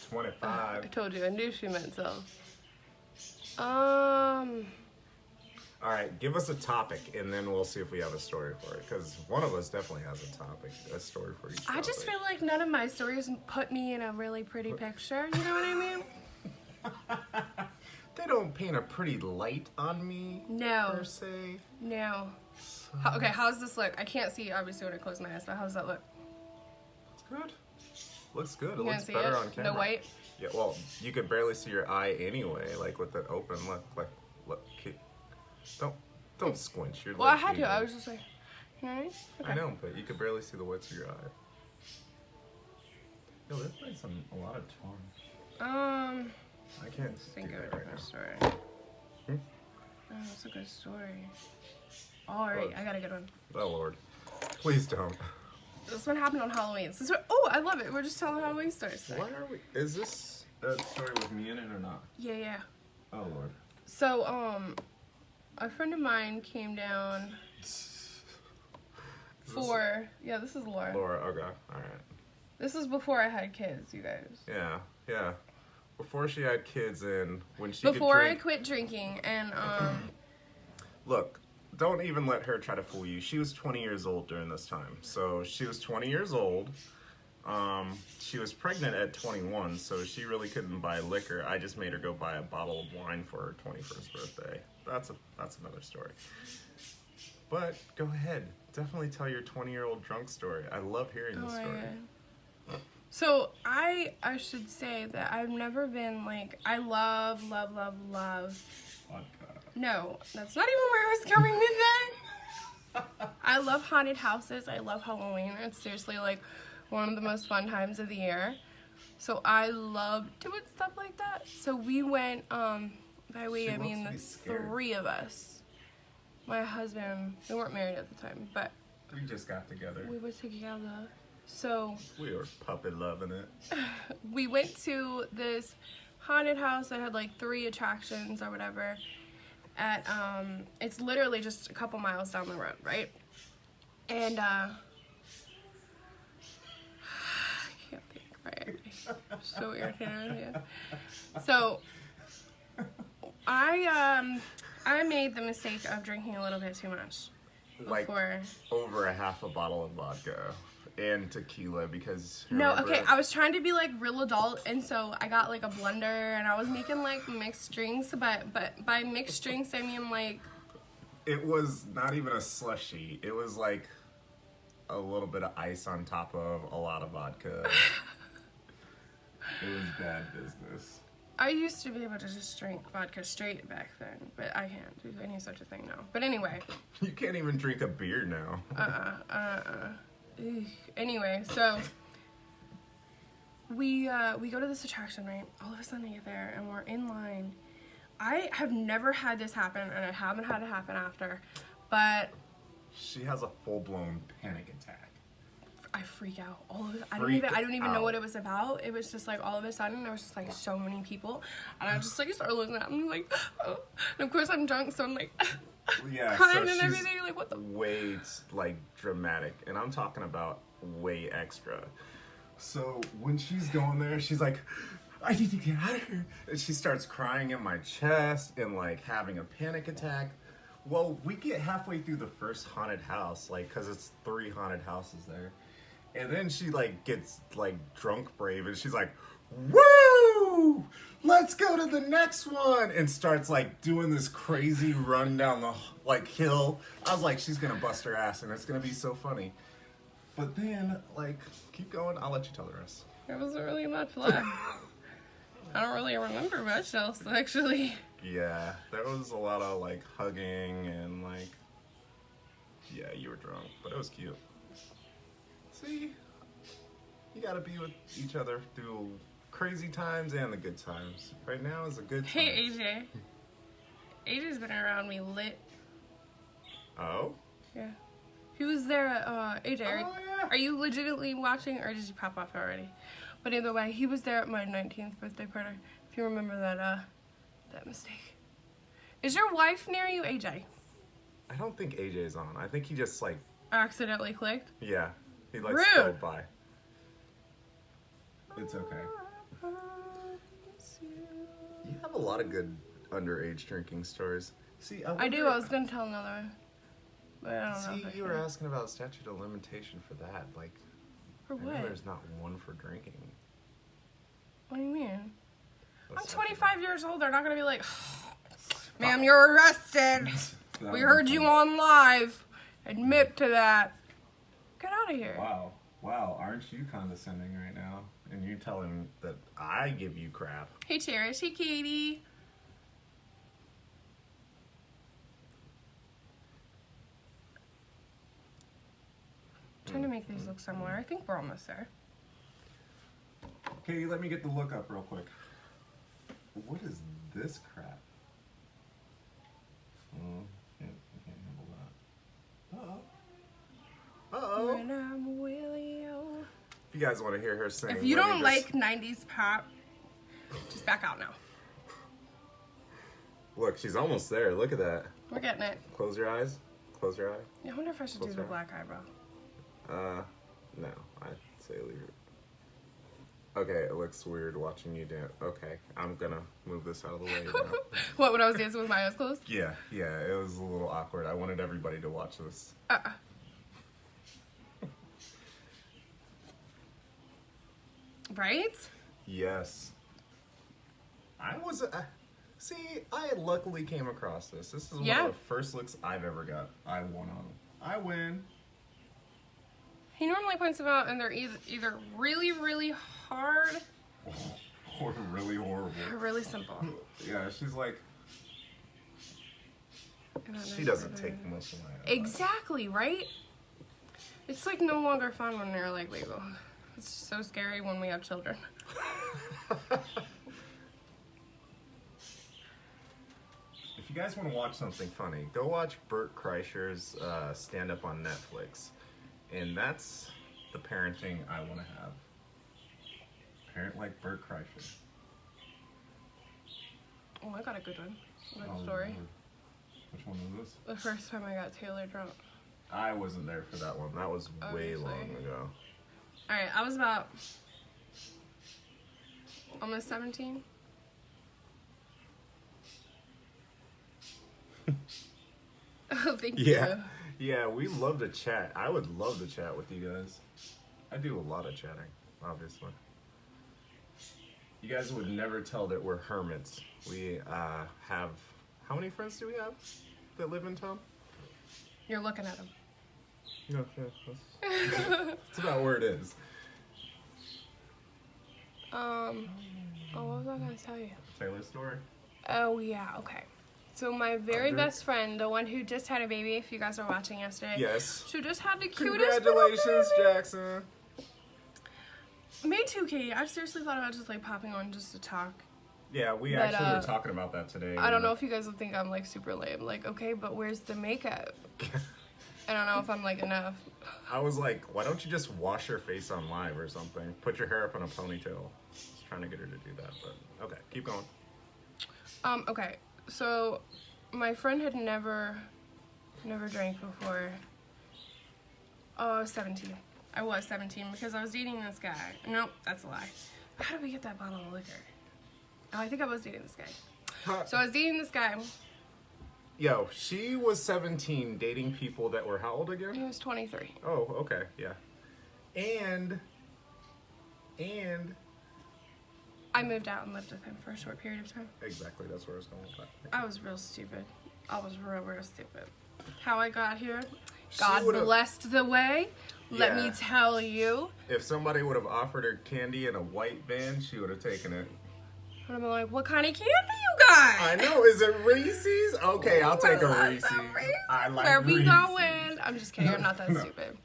25. I told you, I knew she meant so. All right, give us a topic, and then we'll see if we have a story for it. Because one of us definitely has a topic, a story for each I just topic. feel like none of my stories put me in a really pretty picture. You know what I mean? They don't paint a pretty light on me, No. per se. No. Okay, how's this look? I can't see, obviously, when I close my eyes, but how does that look? It's good. Looks good. You It can't looks see better it? on camera. No white? Yeah, well, you could barely see your eye anyway, like with it open. Look. Don't squint. You're Well, I like had to. bleeding. I was just like, you know what I mean? Okay. I know, but you could barely see the whites of your eye. Yo, this place a lot of charm. I can't Think do of that a right now. good story. Hmm? Oh, that's a good story. Alright, Look. I got a good one. Oh Lord, please don't. This one happened on Halloween. Oh, I love it. We're just telling Halloween stories today. Why are we? Is this a story with me in it or not? Yeah. Oh Lord. So, a friend of mine came down for, yeah, this is Laura. Laura. Okay. All right. This is before I had kids, you guys. Yeah. Before she had kids and when she Before could I drink. quit drinking, and Look, don't even let her try to fool you. She was 20 years old during this time. So she was 20 years old. She was pregnant at 21, so she really couldn't buy liquor. I just made her go buy a bottle of wine for her 21st birthday. That's another story. But go ahead, definitely tell your 20-year-old drunk story. I love hearing Oh this my story. God. So I should say that I've never been like, I love. Vodka. No, that's not even where I was going with that. I love haunted houses. I love Halloween. It's seriously like one of the most fun times of the year. So I love doing stuff like that. So we went, by we, She I mean wants to the be scared. 3 of us. My husband, we weren't married at the time, but We just got together. we were together. So We were puppy loving it. we went to this haunted house that had like 3 attractions or whatever. At it's literally just a couple miles down the road, right? And I can't think right. I'm so irritated. Yeah. So I made the mistake of drinking a little bit too much Like before. over a half a bottle of vodka and tequila because No, remember- okay, I was trying to be like real adult, and so I got like a blender and I was making like mixed drinks, but by mixed drinks I mean like it was not even a slushy. It was like a little bit of ice on top of a lot of vodka. It was bad business. I used to be able to just drink vodka straight back then, but I can't do any such a thing now. But anyway, You can't even drink a beer now. Ugh. Anyway, so we go to this attraction, right? All of a sudden I get there and we're in line. I have never had this happen, and I haven't had it happen after, but She has a full-blown panic attack. I freak out. All of it. I Freak don't even know out. what it was about. It was just like all of a sudden there was just like so many people, and I just like started looking at them like, oh. And of course I'm drunk, so I'm like Yeah, crying so and she's everything. Like what the? way like dramatic, and I'm talking about way extra. So when she's going there, she's like, I need to get out of here, and she starts crying in my chest and like having a panic attack. Well, we get halfway through the first haunted house, like, cause it's 3 haunted houses there, and then she like gets like drunk brave, and she's like, woo! Let's go to the next one, and starts like doing this crazy run down the like hill. I was like, she's gonna bust her ass, and it's gonna be so funny. But then, like, keep going. I'll let you tell the rest. It wasn't really much left. I don't really remember much else actually. Yeah, there was a lot of like hugging and like, yeah, you were drunk, but it was cute. See, you gotta be with each other through crazy times and the good times. Right now is a good time. Hey AJ. AJ's been around me lit. Oh? Yeah. He was there at AJ. Oh, yeah. Are you legitimately watching, or did you pop off already? But either way, he was there at my 19th birthday party. If you remember that mistake. Is your wife near you, AJ? I don't think AJ's on. I think he just like, Accidentally clicked. yeah, he like Rude. scrolled by. It's okay. You have a lot of good underage drinking stories. See, I do. I was gonna tell another one, but I don't know. See, if I you were can. asking about statute of limitation for that. Like, For I know what? there's not one for drinking. What do you mean? I'm That's 25 years old. They're not gonna be like, ma'am, you're arrested. We heard you on live. Admit to that. Get out of here. Wow. Wow, aren't you condescending right now? And you telling that I give you crap. Hey, Cherish. Hey, Katie. Trying to make these look similar. I think we're almost there. Okay, let me get the look up real quick. What is this crap? Oh, can't handle that. Uh-oh. When I'm with you. If you guys want to hear her sing, If you let me don't just- like 90s pop, just back out now. Look, she's almost there. Look at that. We're getting it. Close your eyes. Close your eye. I wonder if I should do the black eyebrow. No. I'd say leave it. Okay, it looks weird watching you dance. Okay, I'm gonna move this out of the way now. What, when I was dancing with my eyes closed? Yeah, it was a little awkward. I wanted everybody to watch this. Right? Yes. I was, see, I luckily came across this. This is one Yeah. of the first looks I've ever got. I won on. I win. He normally points them out, and they're either really, really hard Or really horrible. or really simple. Yeah, she's like, she doesn't take most of my advice. Exactly, right? It's like no longer fun when they're like legal. It's so scary when we have children. If you guys want to watch something funny, go watch Bert Kreischer's stand-up on Netflix. And that's the parenting I want to have. Parent like Bert Kreischer. Oh, I got a good one. Good Oh, story. Lord. Which one was this? The first time I got Taylor drunk. I wasn't there for that one. That was way Obviously. long ago. Alright, I was about almost 17. Oh, thank you. Yeah, we love to chat. I would love to chat with you guys. I do a lot of chatting, obviously. You guys would never tell that we're hermits. We have... How many friends do we have that live in town? You're looking at him. Yeah, that's about where it is. Oh, what was I gonna tell you? Taylor's story? Oh, yeah, okay. So my very Under- best friend, the one who just had a baby, if you guys are watching yesterday. Yes. She just had the cutest Congratulations, little baby. Jackson. Me too, Katie. I've seriously thought about just like popping on just to talk. Yeah, we But, actually were talking about that today. I don't know if you guys will think I'm like super lame. Like, okay, but where's the makeup? I don't know if I'm like enough. I was like, why don't you just wash your face on live or something? Put your hair up in a ponytail. Just trying to get her to do that, but okay, keep going. Okay, so my friend had never drank before. Oh, I was 17. I was 17 because I was dating this guy. Nope, that's a lie. How did we get that bottle of liquor? Oh, I think I was dating this guy. So I was dating this guy. Yo, she was 17 dating people that were how old again? He was 23. Oh, okay, yeah. And I moved out and lived with him for a short period of time. exactly, that's where I was going with that. I was real stupid. I was real stupid. How I got here, She God would've- blessed the way. Let Yeah. me tell you. If somebody would have offered her candy in a white van, she would have taken it. And I'm like, what kind of candy you got? I know, is it Reese's? Okay, I'll take a Reese's. I like Where we Reese's. going? I'm just kidding. I'm not that stupid.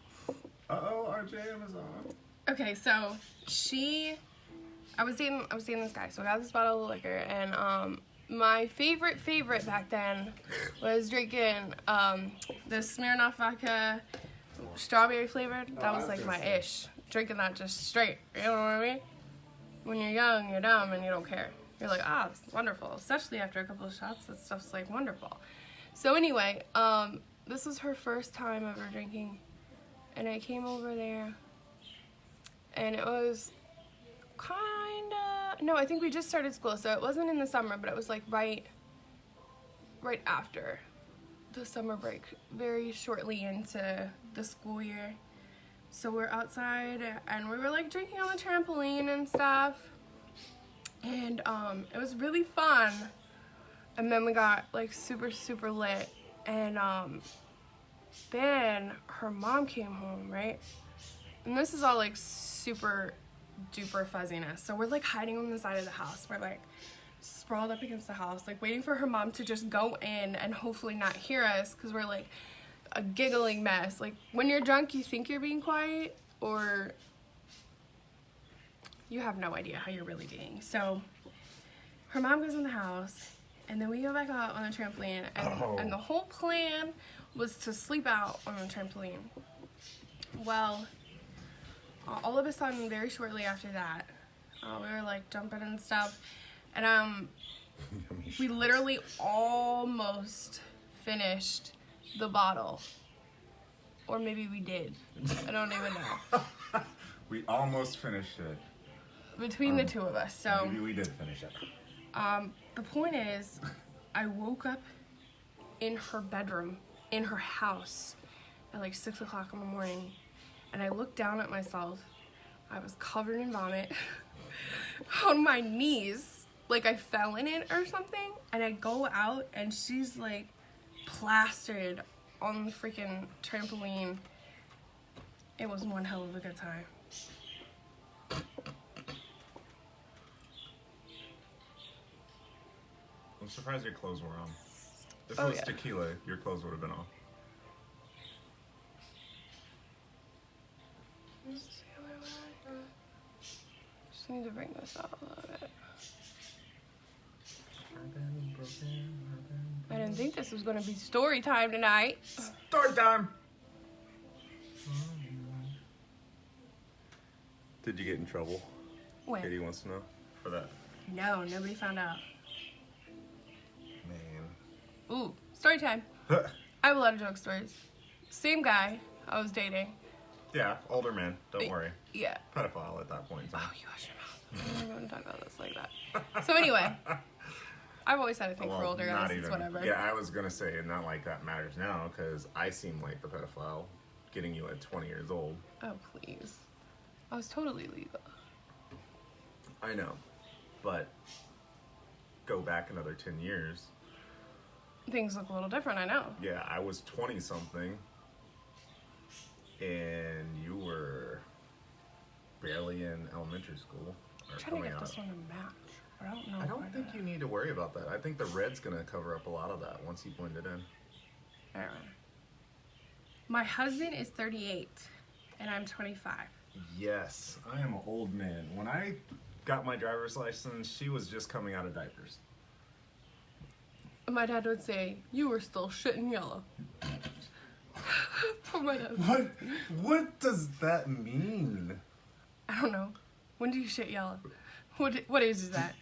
Uh-oh, our jam is on. Okay, so I was dating this guy, so I got this bottle of liquor, and my favorite back then was drinking the Smirnoff vodka, strawberry flavored. That was like my ish. Drinking that just straight. You know what I mean? When you're young, you're dumb, and you don't care. You're like, ah, it's wonderful. Especially after a couple of shots, that stuff's like wonderful. So anyway, this was her first time ever drinking, and I came over there, and it was no, I think we just started school, so it wasn't in the summer, but it was like right after the summer break, very shortly into the school year. So we're outside, and we were like drinking on the trampoline and stuff, and it was really fun. And then we got like super lit, and then her mom came home, right? And this is all like super duper fuzziness. So we're like hiding on the side of the house. We're like sprawled up against the house, like waiting for her mom to just go in and hopefully not hear us, because we're like a giggling mess. Like when you're drunk, you think you're being quiet, or you have no idea how you're really being. So her mom goes in the house, and then we go back out on the trampoline, and the whole plan was to sleep out on the trampoline. Well, all of a sudden, very shortly after that, we were like jumping and stuff, and we literally almost finished the bottle, or maybe we did. I don't even know. We almost finished it. Between the two of us, so Maybe we did finish it. the point is, I woke up in her bedroom, in her house, at like 6 o'clock in the morning. And I looked down at myself. I was covered in vomit on my knees, like I fell in it or something. And I go out, and she's like plastered on the freaking trampoline. It was one hell of a good time. I'm surprised your clothes were on. If it Oh, was yeah. tequila, your clothes would have been off. Just need to bring this up a little bit. I didn't think this was going to be story time tonight. Story time! Did you get in trouble? When? Katie wants to know for that. No, nobody found out. Man. Ooh, story time. I have a lot of joke stories. Same guy I was dating. Yeah, older man. Don't worry. Yeah. Pedophile at that point in time. Oh, you hush your mouth. I'm not going to talk about this like that. So anyway, I've always had a thing for older guys. It's whatever. Yeah, I was gonna say, not like that matters now, because I seem like the pedophile, getting you at 20 years old. Oh, please. I was totally legal. I know, but go back another 10 years. Things look a little different, I know. Yeah, I was 20 something, and you were barely in elementary school. I'm trying to get this one to match. But I don't know. I don't think you need to worry about that. I think the red's gonna cover up a lot of that once you blend it in. Alright. My husband is 38, and I'm 25. Yes, I am an old man. When I got my driver's license, she was just coming out of diapers. My dad would say, "You were still shitting yellow." For my dad. What does that mean? I don't know. When do you shit yellow? What age is that?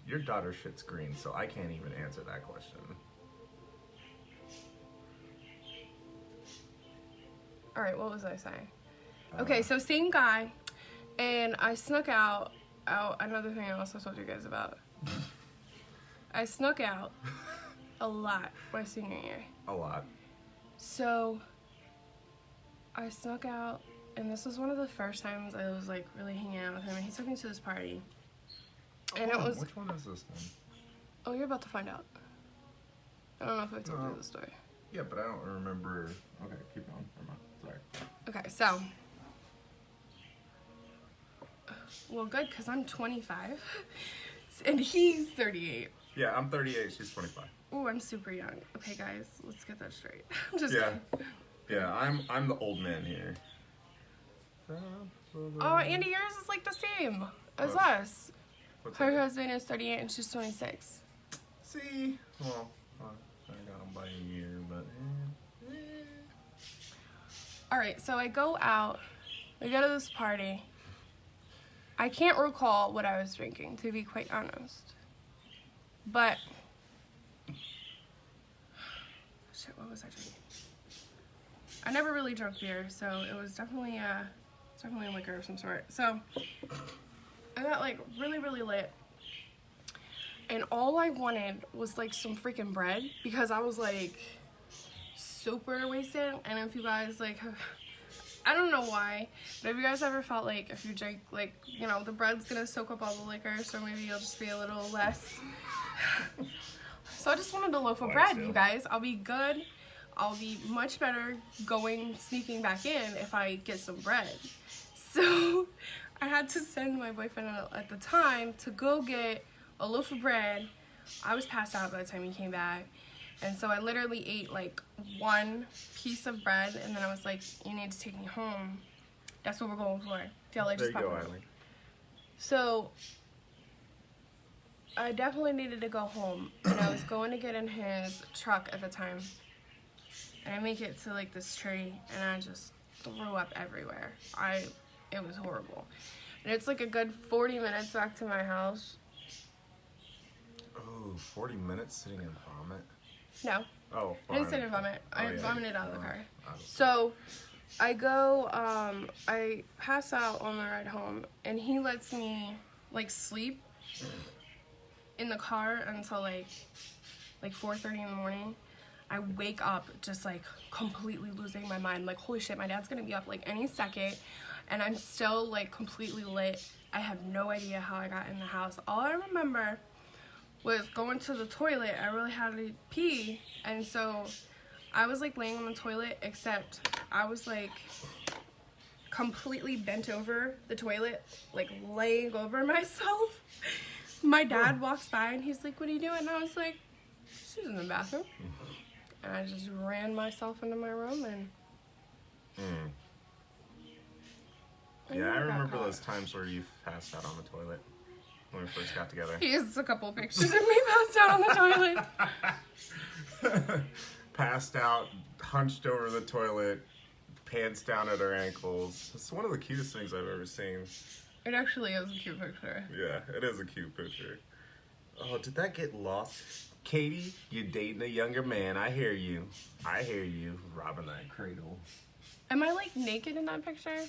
Your daughter shits green, so I can't even answer that question. All right, what was I saying? Okay, so same guy, and I snuck out. Oh, another thing I also told you guys about. I snuck out a lot my senior year. A lot. So I snuck out, and this was one of the first times I was like really hanging out with him. And he took me to this party, and it was. Which one is this one? Oh, you're about to find out. I don't know if I told you the story. Yeah, but I don't remember. Okay, keep going. Never mind. Sorry. Okay, so. Well, good, because I'm 25, and he's 38. Yeah, I'm 38. She's 25. Oh, I'm super young. Okay, guys, let's get that straight. I'm just Yeah. kidding. Yeah, I'm the old man here. Oh, Andy, yours is like the same as What? us. What's Her that? husband is 38 and she's 26. See? Well, I got him by a year, but. All right, so I go out. We go to this party. I can't recall what I was drinking, to be quite honest. But. Shit, what was I drinking? I never really drank beer, so it was definitely liquor of some sort. So I got like really, really lit. And all I wanted was like some freaking bread because I was like super wasted. And if you guys like have, I don't know why, but have you guys ever felt like if you drink, like, you know, the bread's gonna soak up all the liquor, so maybe you'll just be a little less. So I just wanted a loaf of bread, you guys. I'll be good. I'll be much better sneaking back in if I get some bread. So I had to send my boyfriend at the time to go get a loaf of bread. I was passed out by the time he came back. And so I literally ate like one piece of bread, and then I was like, you need to take me home. That's what we're going for. Feel like There just you go, pop Eileen. So I definitely needed to go home, and I was going to get in his truck at the time. And I make it to like this tree, and I just threw up everywhere. It was horrible. And it's like a good 40 minutes back to my house. Oh, 40 minutes sitting in vomit? No, Oh, I didn't sit in vomit. I vomited out of the car. Obviously. So I go, I pass out on the ride home, and he lets me like sleep in the car until like 4:30 in the morning. I wake up just like completely losing my mind. Like, holy shit, my dad's gonna be up like any second, and I'm still like completely lit. I have no idea how I got in the house. All I remember was going to the toilet. I really had to pee, and so I was like laying on the toilet, except I was like completely bent over the toilet, like laying over myself. My dad walks by and he's like, "What are you doing?" And I was like, "She's in the bathroom." And I just ran myself into my room and. Yeah, I remember those times where you passed out on the toilet when we first got together. He has a couple pictures of me passed out on the toilet. Passed out, hunched over the toilet, pants down at her ankles. It's one of the cutest things I've ever seen. It actually is a cute picture. Yeah, it is a cute picture. Oh, did that get lost? Katie, you're dating a younger man. I hear you. I hear you. Robbing that cradle. Am I like naked in that picture?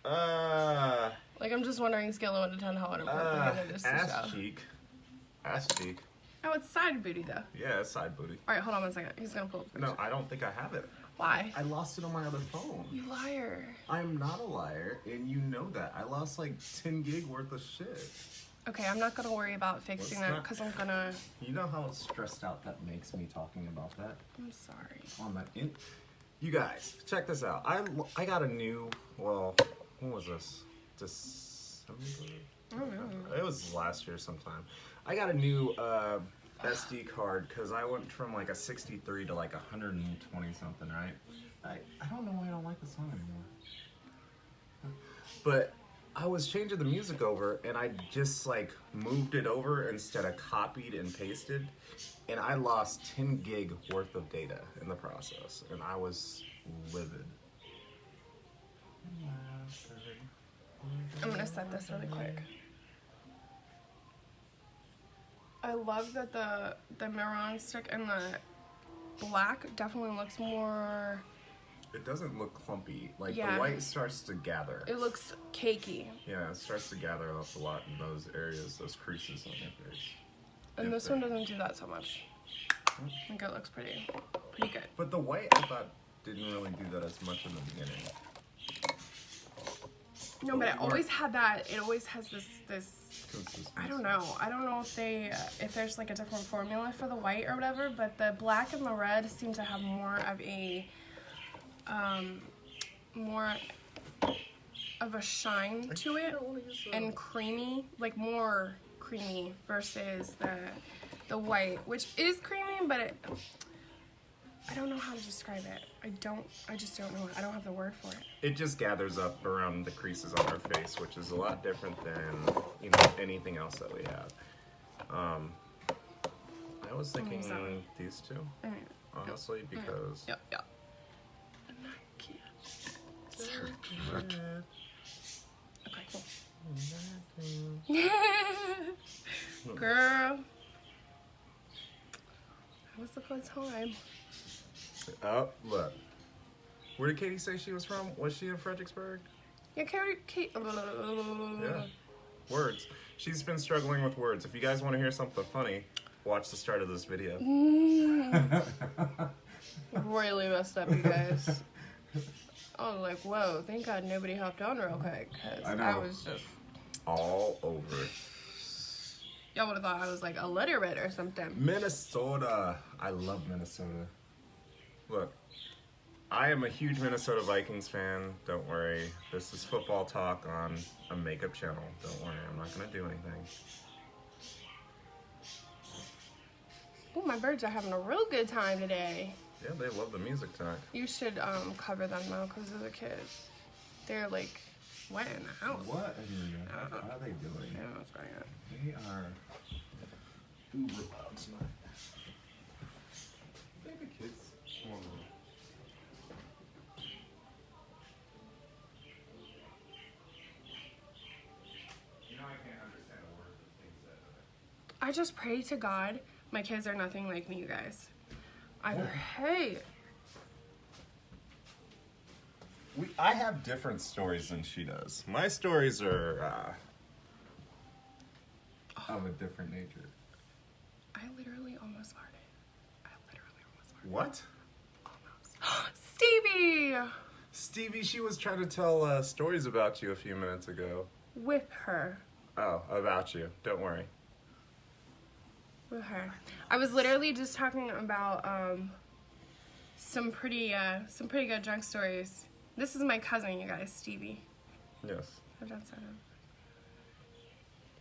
Like I'm just wondering, scale of 1 to 10, how inappropriate it is to ass show. cheek. Ass cheek. Oh, it's side booty though. Yeah, it's side booty. All right, hold on 1 second. He's gonna pull up the picture. No, I don't think I have it. Why? I lost it on my other phone. You liar. I'm not a liar, and you know that. I lost like 10 gig worth of shit. Okay, I'm not gonna worry about fixing Let's that not- because I'm gonna. You know how stressed out that makes me talking about that? I'm sorry. On that you guys, check this out. I got a new, well, when was this? December? I don't know. It was last year sometime. I got a new SD card because I went from like a 63 to like 120 something, right? I don't know why I don't like the song anymore. But I was changing the music over and I just like moved it over instead of copied and pasted. And I lost 10 gig worth of data in the process. And I was livid. I'm gonna set this really quick. I love that the Maron stick and the black definitely looks more. It doesn't look clumpy. Like Yeah. the white starts to gather. It looks cakey. Yeah, it starts to gather up a lot in those areas, those creases on your face. And Yeah, this one doesn't do that so much. I think it looks pretty good. But the white, I thought, didn't really do that as much in the beginning. No, but it always had that. It always has this. Consistency. I don't know. I don't know if there's like a different formula for the white or whatever. But the black and the red seem to have more of a shine to it and creamy, like more creamy versus the white, which is creamy, but I don't know how to describe it. I just don't know. I don't have the word for it. It just gathers up around the creases on our face, which is a lot different than, you know, anything else that we have. I was thinking these two, honestly, because... Yep. And I can't. Okay, cool. Girl. That was a good time. Oh, look. Where did Katie say she was from? Was she in Fredericksburg? Yeah, Kate. Yeah. Words. She's been struggling with words. If you guys want to hear something funny, watch the start of this video. Really messed up, you guys. I was like, whoa, thank God nobody hopped on real quick. Cause I was just... all over. Y'all would have thought I was like illiterate or something. Minnesota. I love Minnesota. Look, I am a huge Minnesota Vikings fan. Don't worry. This is football talk on a makeup channel. Don't worry. I'm not going to do anything. Oh, my birds are having a real good time today. Yeah, they love the music tonight. You should cover them though because of the kids. They're like wet in the house. What are they doing? I don't know what's going on. They are uber loud tonight. Baby kids. Come on, little. You know I can't understand a word of things that I just pray to God my kids are nothing like me, you guys. I hate. I have different stories than she does. My stories are of a different nature. I literally almost farted. What? Almost. Stevie! Stevie, she was trying to tell stories about you a few minutes ago. With her. Oh, about you. Don't worry. With her. I was literally just talking about some pretty good drunk stories This is my cousin, you guys, Stevie. Yes. Her dad said it.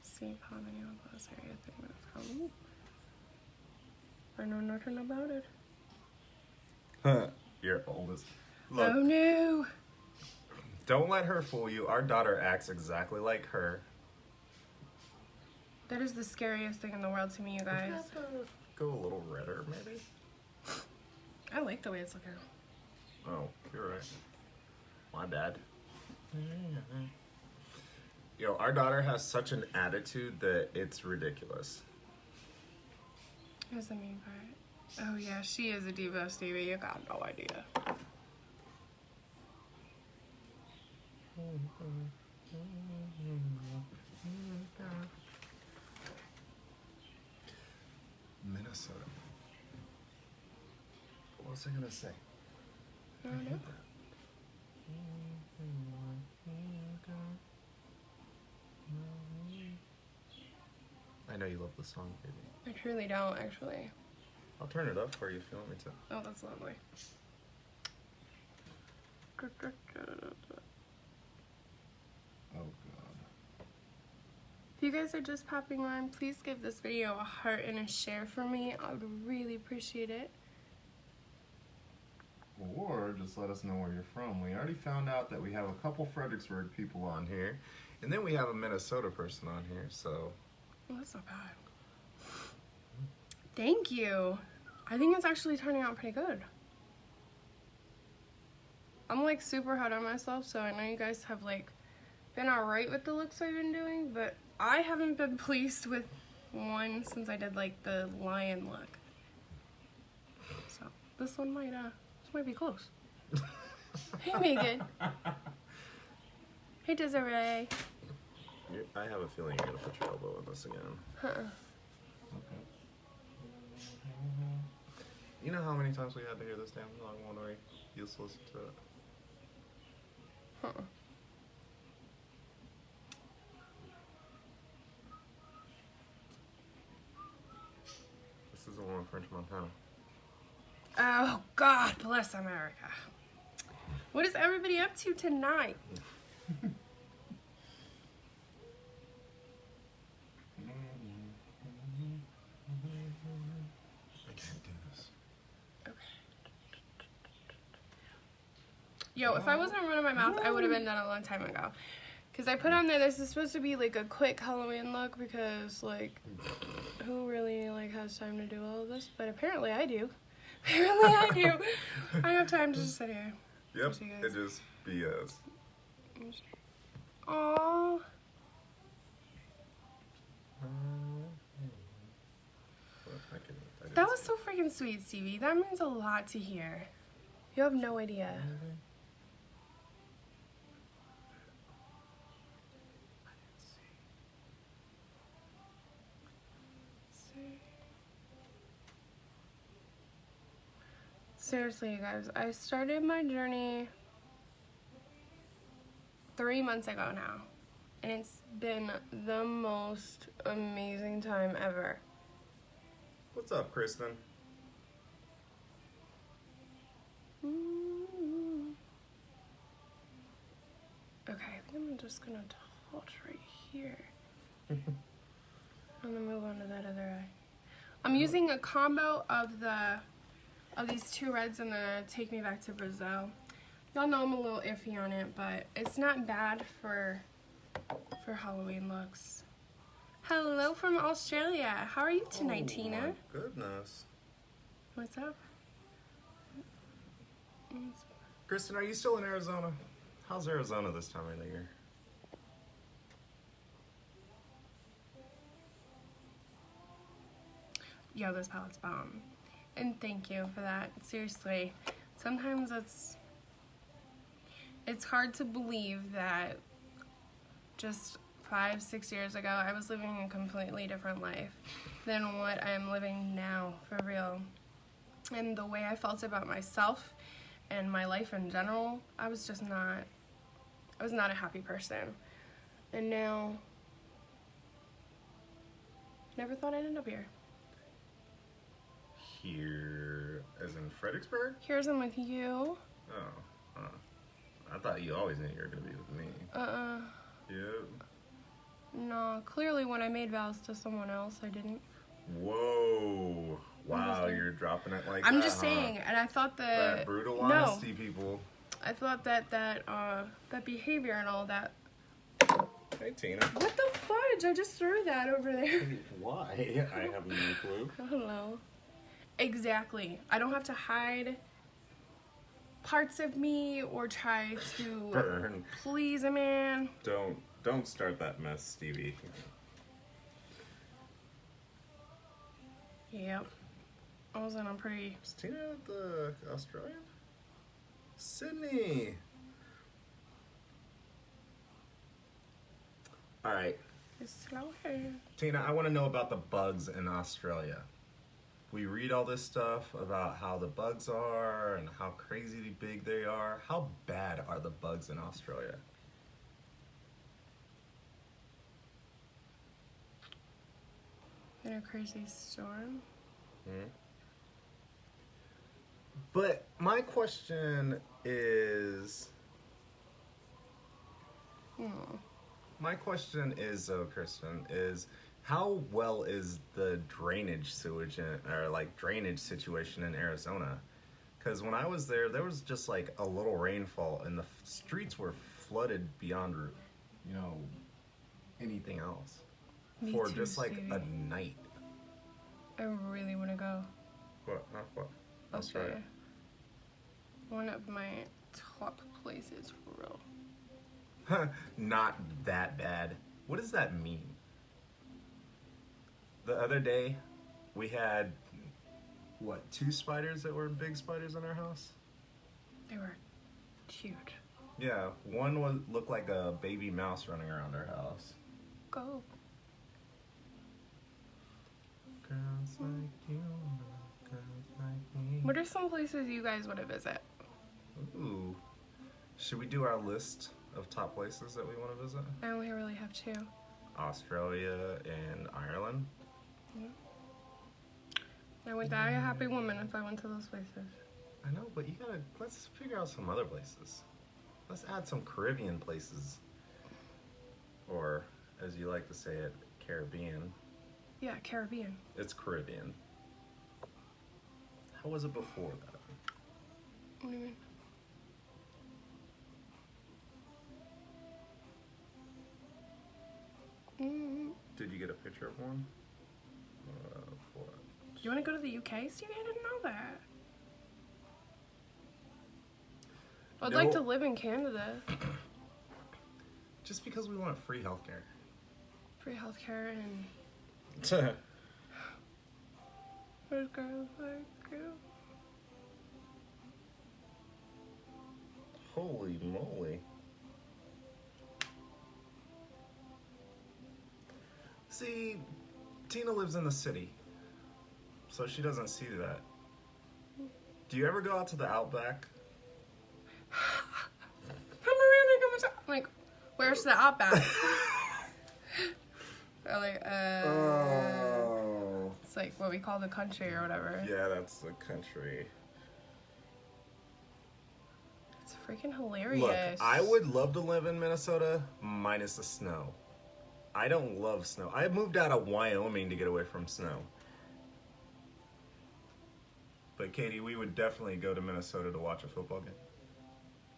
St. Pomini Plus area thing what it's called. Ooh. I know nothing about it. You're oldest. Look, Oh no! don't let her fool you. Our daughter acts exactly like her. That is the scariest thing in the world to me, you guys. Go a little redder, maybe? I like the way it's looking. Oh, you're right. My bad. Yo, our daughter has such an attitude that it's ridiculous. Here's the main part. Oh yeah, she is a diva, Stevie. You got no idea. Minnesota. What was I gonna say? I don't know. I know you love the song, baby. I truly don't, actually. I'll turn it up for you if you want me to. Oh, that's lovely. Oh, God. If you guys are just popping on, please give this video a heart and a share for me. I would really appreciate it. Or just let us know where you're from. We already found out that we have a couple Fredericksburg people on here. And then we have a Minnesota person on here, so... Oh, that's not bad. Thank you. I think it's actually turning out pretty good. I'm like super hard on myself, so I know you guys have like been alright with the looks I've been doing, but I haven't been pleased with one since I did like the lion look. So this one might be close. Hey Megan. Hey Desiree. I have a feeling you're gonna put your elbow in this again. Okay. You know how many times we had to hear this damn song when we used to listen to it? This is the one with French Montana. Oh, God bless America. What is everybody up to tonight? I can't do this. Okay. Yo, if I wasn't running my mouth, I would have been done a long time ago. Because I put on there, this is supposed to be like a quick Halloween look because, like, who really, like, has time to do all of this? But apparently I do. Apparently I do. I have time to just sit here. Yep, it is BS. Aww. That was so freaking sweet, Stevie. That means a lot to hear. You have no idea. Seriously, you guys, I started my journey 3 months ago now, and it's been the most amazing time ever. What's up, Kristen? Okay, I think I'm just gonna touch right here. I'm gonna move on to that other eye. I'm using a combo of these two reds and the Take Me Back to Brazil. Y'all know I'm a little iffy on it, but it's not bad for Halloween looks. Hello from Australia. How are you tonight, Tina? My goodness. What's up? Kristen, are you still in Arizona? How's Arizona this time of the year? Yo, this palette's bomb. And thank you for that. Seriously, sometimes it's hard to believe that just 5-6 years ago I was living a completely different life than what I'm living now, for real. And the way I felt about myself and my life in general, I was not a happy person. And now, never thought I'd end up here. Here, as in Fredericksburg? Here's one with you. Oh, thought you always knew you were gonna be with me. Yep. No, clearly when I made vows to someone else, I didn't. Whoa. Wow, you're dropping it like I'm that, just saying, and I thought that brutal honesty, people. I thought that behavior and all that. Hey, Tina. What the fudge? I just threw that over there. Why? I have no clue. I don't know. Exactly. I don't have to hide parts of me or try to Burn. please a man. Don't start that mess, Stevie. Yep. I was in a pretty... Is Tina the Australian? Sydney. All right. It's slow hair. Tina, I want to know about the bugs in Australia. We read all this stuff about how the bugs are and how crazy big they are. How bad are the bugs in Australia? In a crazy storm. But my question is... My question is, though, Kristen, is how well is the drainage sewage drainage situation in Arizona? Because when I was there was just like a little rainfall and the streets were flooded beyond, anything else. Me For too, just like Stevie. a night. I really want to go. What? What? Australia. One of my top places for real. Not that bad. What does that mean? The other day, we had, 2 spiders that were big spiders in our house? They were huge. Yeah, one looked like a baby mouse running around our house. Go. Girls like you, girls like me. What are some places you guys want to visit? Ooh. Should we do our list of top places that we want to visit? I only really have 2. Australia and Ireland. Yeah. I would die a happy woman if I went to those places. I know, but let's figure out some other places. Let's add some Caribbean places. Or, as you like to say it, Caribbean. Yeah, Caribbean. It's Caribbean. How was it before that? What do you mean? Did you get a picture of one? What? You want to go to the UK, Stevie? I didn't know that. I'd like to live in Canada. Just because we want free healthcare. Free healthcare and... Holy There's girls like you. moly. See, Tina lives in the city, so she doesn't see that. Do you ever go out to the Outback? Like, where's the Outback? Or like, Oh. It's like what we call the country or whatever. Yeah, that's the country. It's freaking hilarious. Look, I would love to live in Minnesota, minus the snow. I don't love snow. I moved out of Wyoming to get away from snow. But Katie, we would definitely go to Minnesota to watch a football game.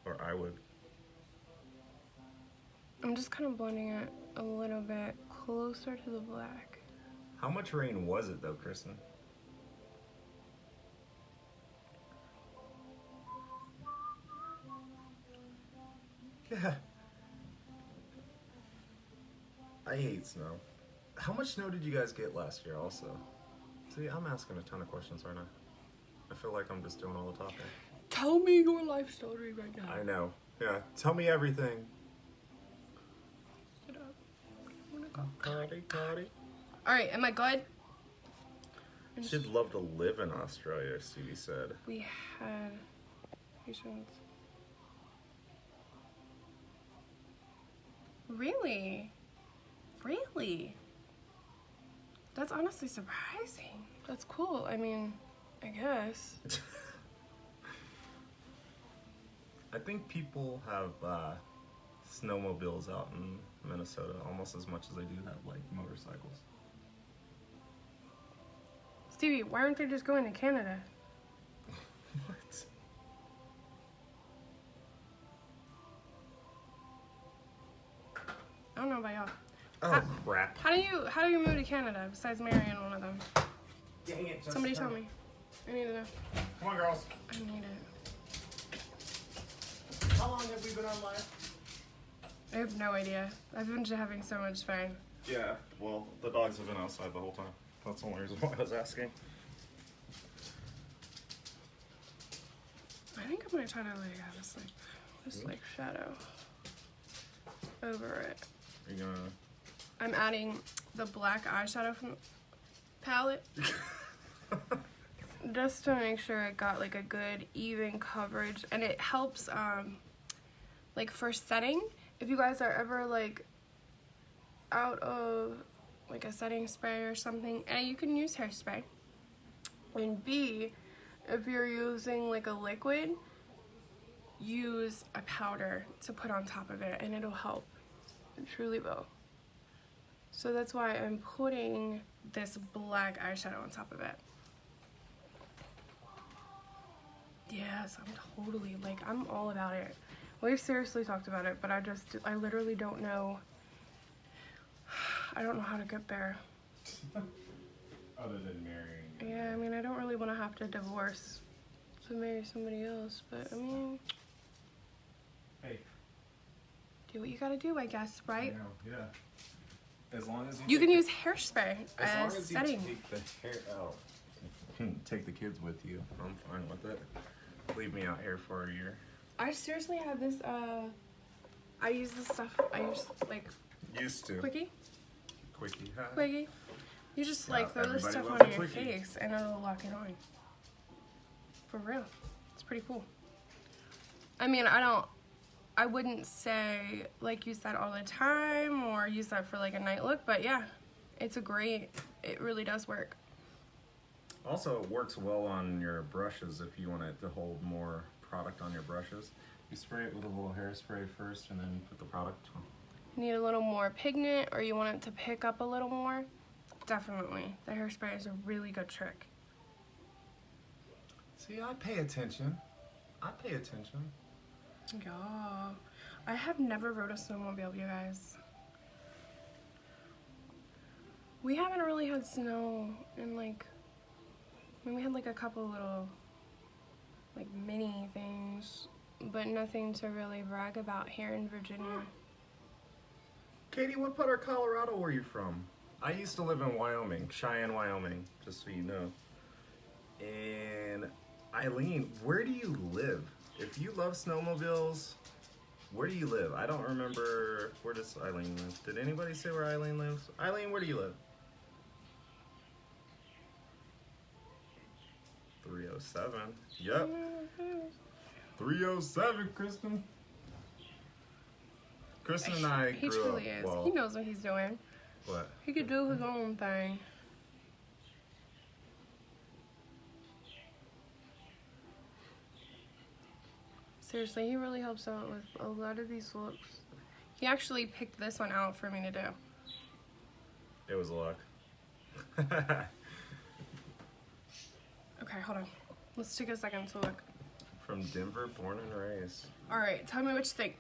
Or I would. I'm just kind of blending it a little bit closer to the black. How much rain was it though, Kristen? Yeah. I hate snow. How much snow did you guys get last year also? See, I'm asking a ton of questions right now. I feel like I'm just doing all the talking. Tell me your life story right now. I know. Yeah, tell me everything. Get up. I'm gonna go. Cardi. Alright, am I good? She'd love to live in Australia, Stevie said. We had patients. Really? Really? That's honestly surprising. That's cool. I mean, I guess. I think people have snowmobiles out in Minnesota almost as much as they do have like motorcycles. Stevie, why aren't they just going to Canada? What? I don't know about y'all. Oh crap! How do you move to Canada besides marrying one of them? Dang it! Somebody tell me. I need to know. Come on, girls. I need it. How long have we been on live? I have no idea. I've been just having so much fun. Yeah. Well, the dogs have been outside the whole time. That's the only reason why I was asking. I think I'm gonna try to like have this shadow over it. Are you gonna? I'm adding the black eyeshadow from the palette just to make sure it got like a good even coverage, and it helps like for setting. If you guys are ever like out of like a setting spray or something, A, you can use hairspray, and B, if you're using like a liquid, use a powder to put on top of it and it'll help. It truly will. So that's why I'm putting this black eyeshadow on top of it. Yes, I'm totally, like, I'm all about it. We've seriously talked about it, but I literally don't know. I don't know how to get there. Other than marrying. Yeah, I mean, I don't really want to have to divorce to marry somebody else, but I mean, Hey. do what you gotta do, I guess, right? I know, yeah. As long as You can use hairspray as long as as you setting. take the hair out. Take the kids with you. I'm fine with it. Leave me out here for a year. I seriously have this, I use this stuff, I use, like, Used to. Quickie. Quickie. Quickie. You just, Yeah, like, throw this everybody stuff loves on a your Quickie. face and it'll lock it on. For real. It's pretty cool. I mean, I wouldn't say, like, use that all the time or use that for, like, a night look, but yeah, it really does work. Also, it works well on your brushes if you want it to hold more product on your brushes. You spray it with a little hairspray first and then put the product on. Need a little more pigment or you want it to pick up a little more? Definitely. The hairspray is a really good trick. See, I pay attention. I pay attention. Yeah. I have never rode a snowmobile, you guys. We haven't really had snow in like, I mean, we had like a couple little like mini things, but nothing to really brag about here in Virginia. Katie, what part of Colorado were you from? I used to live in Wyoming, Cheyenne, Wyoming, just so you know. And Eileen, where do you live? If you love snowmobiles, where do you live? I don't remember, where does Eileen live? Did anybody say where Eileen lives? Eileen, where do you live? 307. Yep. 307, Kristen. Kristen and I He grew truly up. is. Well, He knows what he's doing. what? He could do his own thing. Seriously, he really helps out with a lot of these looks. He actually picked this one out for me to do. It was luck. Okay, hold on. Let's take a second to look. From Denver, born and raised. All right, tell me what you think.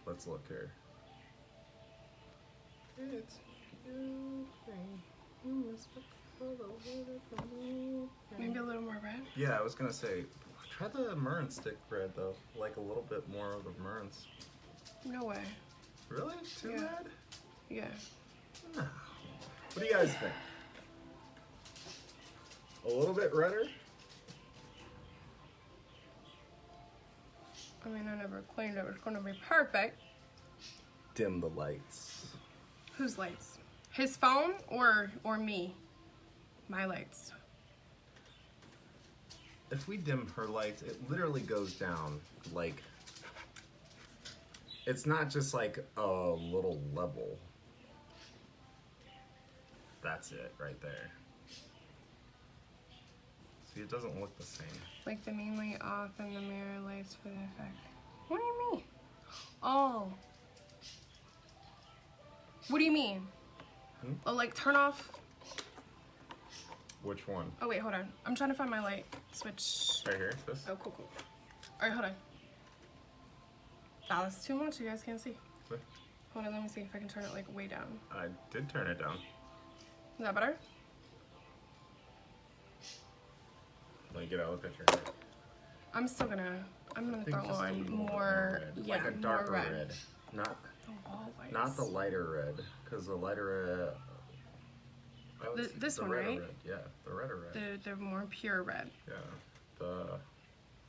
Let's look here. It's Maybe a little more red. Yeah, I was gonna say, try the Murren stick red though. Like a little bit more of the Murrens. No way. Really? Too Yeah. red? Yeah. No. What do you guys think? A little bit redder? I mean, I never claimed it was going to be perfect. Dim the lights. Whose lights? His phone or me? My lights. If we dim her lights, it literally goes down like, it's not just like a little level. That's it right there. See, it doesn't look the same. Like the main light off and the mirror lights for the effect. What do you mean? Oh. What do you mean? Oh, like turn off. Which one? Oh wait, hold on. I'm trying to find my light switch. Right here, this? Oh, cool. All right, hold on. That's too much. You guys can't see. What? Hold on, let me see if I can turn it like way down. I did turn it down. Is that better? Let me get out of the picture. I'm gonna think throw just a on little bit more, red. yeah, Like a darker more red. Not The wall lights. not the lighter red, because the lighter red. This the one, redder right? Red. Yeah, the redder red. The more pure red. Yeah, the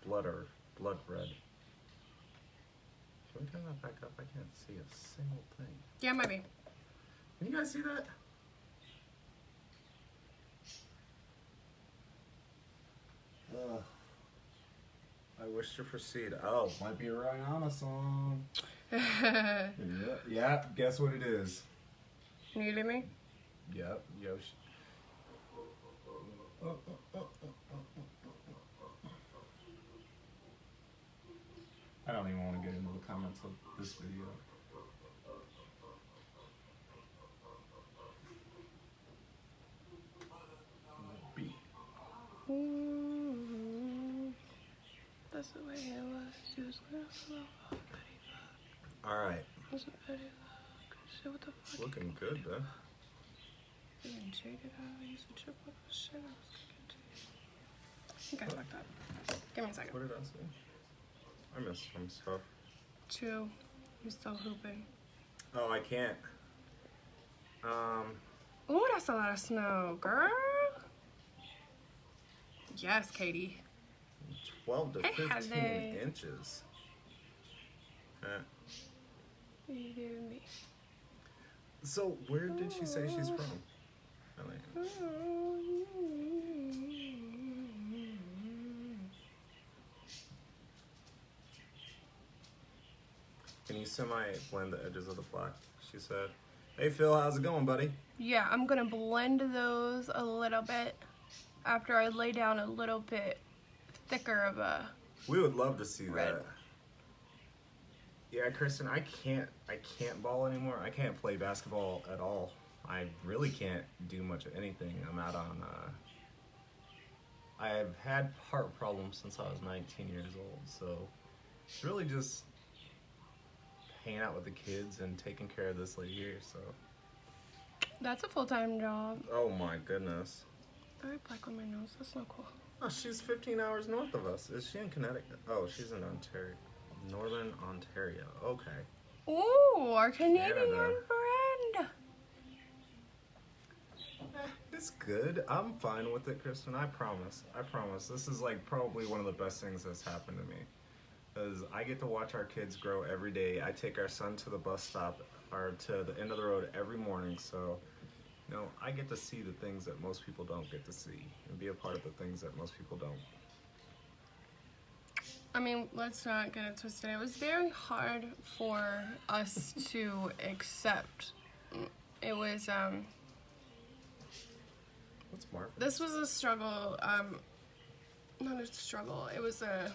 blood red. Can we turn that back up? I can't see a single thing. Yeah, maybe. Can you guys see that? I wish to proceed. Oh, might be a Rihanna song. Yeah, guess what it is? Can you leave me? Yep, Yoshi. I don't even want to get into the comments of this video. Beat. That's the way it was. She was gonna flow. Alright. Wasn't very look. Shit, what the fuck? Looking good, though. Getting jaded out. I used to trip with the shit I was cooking to. Okay, fuck that. Give me a second. What did I say? I missed some stuff. 2. You still hooping. Oh, I can't. Ooh, that's a lot of snow, girl. Yes, Katie. 12 to I had 15 it. inches. You do me. So, where did she say she's from? Atlanta. Can you semi-blend the edges of the black? She said. Hey, Phil, how's it going, buddy? Yeah, I'm gonna blend those a little bit after I lay down a little bit thicker of a. We would love to see Red. that. Yeah, Kristen, I can't ball anymore. I can't play basketball at all. I really can't do much of anything. I'm out on, I've had heart problems since I was 19 years old, so it's really just hanging out with the kids and taking care of this lady here, so. That's a full-time job. Oh my goodness. Very black on my nose. That's not cool. Oh, she's 15 hours north of us. Is she in Connecticut? Oh, she's in Ontario. Northern Ontario. Okay. Ooh, our Canadian Canada. friend. It's good. I'm fine with it, Kristen. I promise. I promise. This is like probably one of the best things that's happened to me. Because I get to watch our kids grow every day. I take our son to the bus stop or to the end of the road every morning. So, you know, I get to see the things that most people don't get to see and be a part of the things that most people don't. I mean, let's not get it twisted. It was very hard for us to accept. It was, What's Marvin? this was a struggle, not a struggle, it was a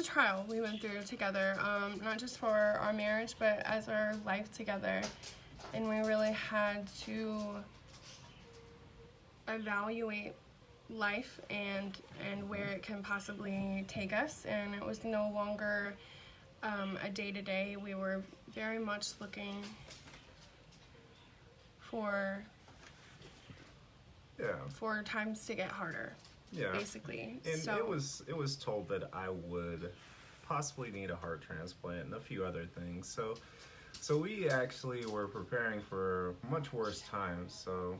trial we went through together, not just for our marriage, but as our life together. And we really had to evaluate life and where it can possibly take us. And it was no longer a day-to-day. We were very much looking for times to get harder. Yeah. Basically. And so it was told that I would possibly need a heart transplant and a few other things. So we actually were preparing for much worse times. So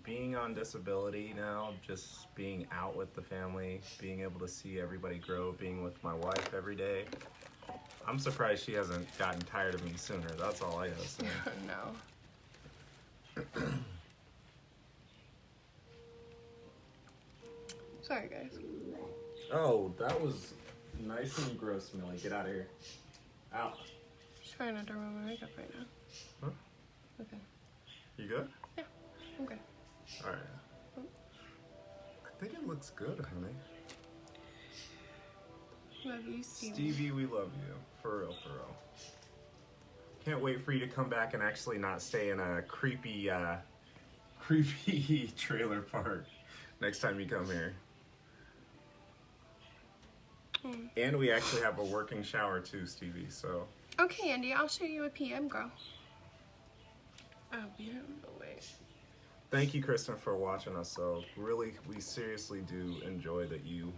being on disability now, just being out with the family, being able to see everybody grow, being with my wife every day. I'm surprised she hasn't gotten tired of me sooner. That's all I gotta say. no. Sorry, guys. Oh, that was nice and gross, Millie. Get out of here. Out. Just trying not to ruin my makeup right now. Huh? Okay. You good? Yeah, I'm good. Alright. I think it looks good, honey. Love you, Stevie. Stevie, we love you. For real, for real. Can't wait for you to come back and actually not stay in a creepy trailer park next time you come here. And we actually have a working shower too, Stevie, so. Okay, Andy, I'll show you a PM, girl. Oh, yeah, no way. Thank you, Kristen, for watching us. So really, we seriously do enjoy that you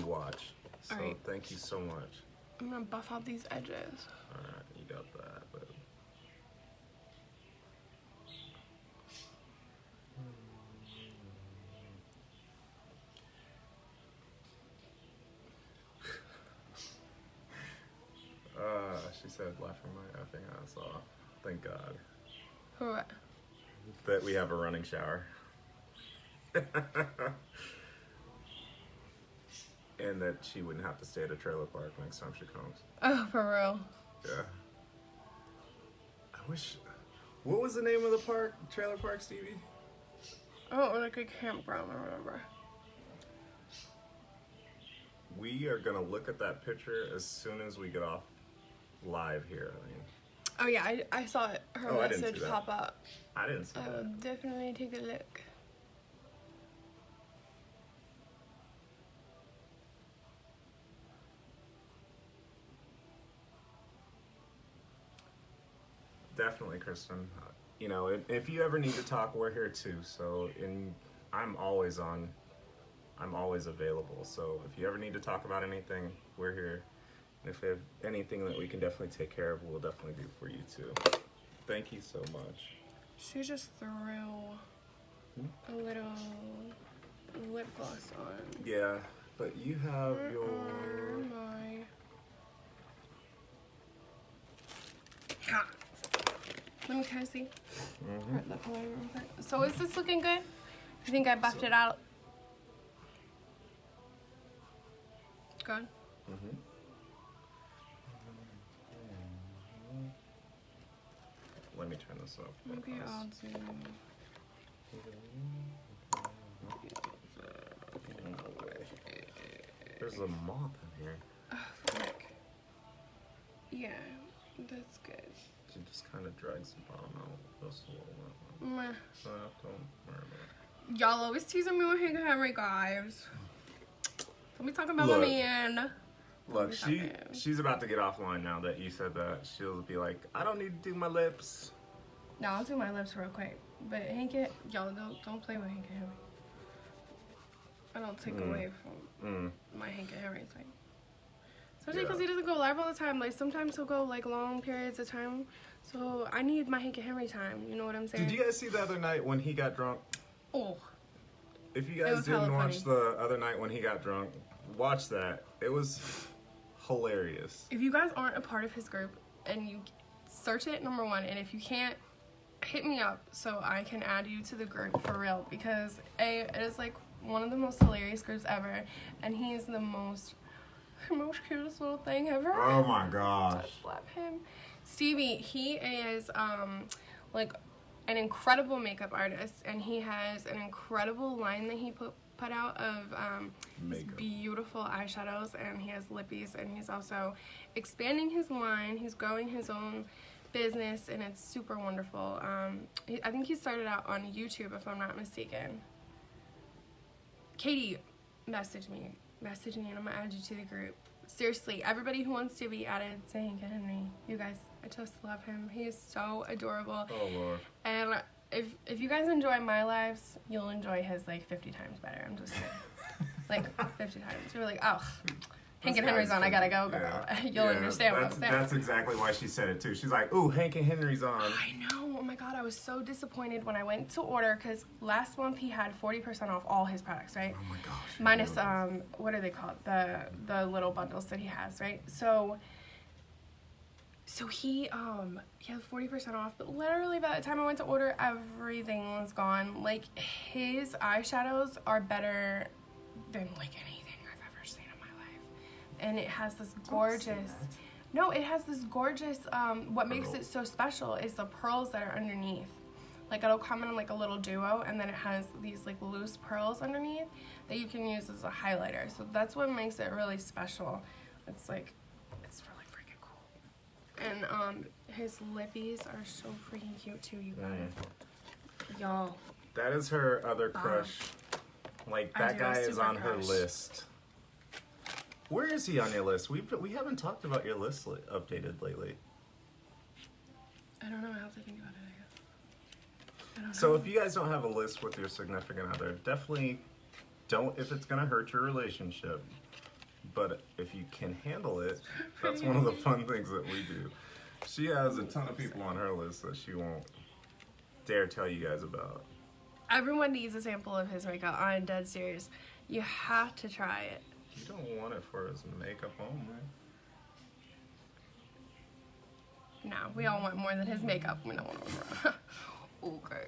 watch. So All right. Thank you so much. I'm gonna buff out these edges. All right, you got that. But... she said laughing my effing ass off. Thank God. For what? That we have a running shower. And that she wouldn't have to stay at a trailer park next time she comes. Oh, for real? Yeah. I wish... What was the name of the park? Trailer park, Stevie? Oh, like a campground or whatever. We are gonna look at that picture as soon as we get off live here. I mean, Oh yeah, I saw it. Her Oh, I didn't message see that. pop up. I didn't see I will that. definitely take a look. Definitely, Kristen. You know, if you ever need to talk, we're here too. So, I'm always on. I'm always available. So, if you ever need to talk about anything, we're here. And if we have anything that we can definitely take care of, we'll definitely do for you too. Thank you so much. She just threw a little lip gloss on. Yeah, but you have your. Oh my. Ha. Let me kind of see. Right, look away real quick. So is this looking good? I think I buffed it out. Good. Let me turn this up. Maybe I'll do. There's a moth in here. Oh, frick. Yeah, that's good. She just kind of drags the bottom out just a little bit. Meh. Don't worry about it. Y'all always teasing me with Hank Henry, guys. Don't be talking about Look. my man. Look, she's about to get offline now that you said that. She'll be like, I don't need to do my lips. No, I'll do my lips real quick. But Hank, y'all don't play with Hank Henry. I don't take away from my Hank Henry thing. Especially because he doesn't go live all the time. Like sometimes he'll go like long periods of time. So I need my Hank Henry time. You know what I'm saying? Did you guys see the other night when he got drunk? Oh. If you guys didn't watch the other night when he got drunk, watch that. It was hilarious. If you guys aren't a part of his group and you search it, number one, and if you can't, hit me up so I can add you to the group for real, because it is like one of the most hilarious groups ever, and he's the most cutest little thing ever. Oh my gosh. Just love him. Stevie, he is like an incredible makeup artist, and he has an incredible line that he put out of his beautiful eyeshadows, and he has lippies, and he's also expanding his line. He's growing his own business, and it's super wonderful. I think he started out on YouTube, if I'm not mistaken. Katie, message me, and I'm gonna add you to the group. Seriously, everybody who wants to be added, say Hank Henry. You guys, I just love him. He is so adorable. Oh Lord. And if you guys enjoy my lives, you'll enjoy his like 50 times better. I'm just kidding. Like 50 times. You're like, oh, Hank and Henry's on. I gotta go, girl. Yeah. You'll understand what I'm saying. That's exactly why she said it too. She's like, ooh, Hank and Henry's on. I know. Oh my God, I was so disappointed when I went to order, because last month he had 40% off all his products, right? Oh my gosh. Minus what are they called? The little bundles that he has, right? So he had 40% off, but literally by the time I went to order, everything was gone. Like, his eyeshadows are better than like anything I've ever seen in my life. And it has this gorgeous, what makes it so special is the pearls that are underneath. Like it'll come in like a little duo, and then it has these like loose pearls underneath that you can use as a highlighter. So that's what makes it really special. It's like, it's really freaking cool. And his lippies are so freaking cute too, you guys. Y'all. That is her other crush. Like that guy is on her list. Where is he on your list? We haven't talked about your list updated lately. I don't know. I have to think about it, I guess. So if you guys don't have a list with your significant other, definitely don't if it's going to hurt your relationship. But if you can handle it, that's one of the fun things that we do. She has a ton of people on her list that she won't dare tell you guys about. Everyone needs a sample of his makeup. I'm dead serious. You have to try it. You don't want it for his makeup only. No, we all want more than his makeup. We don't want more. Okay.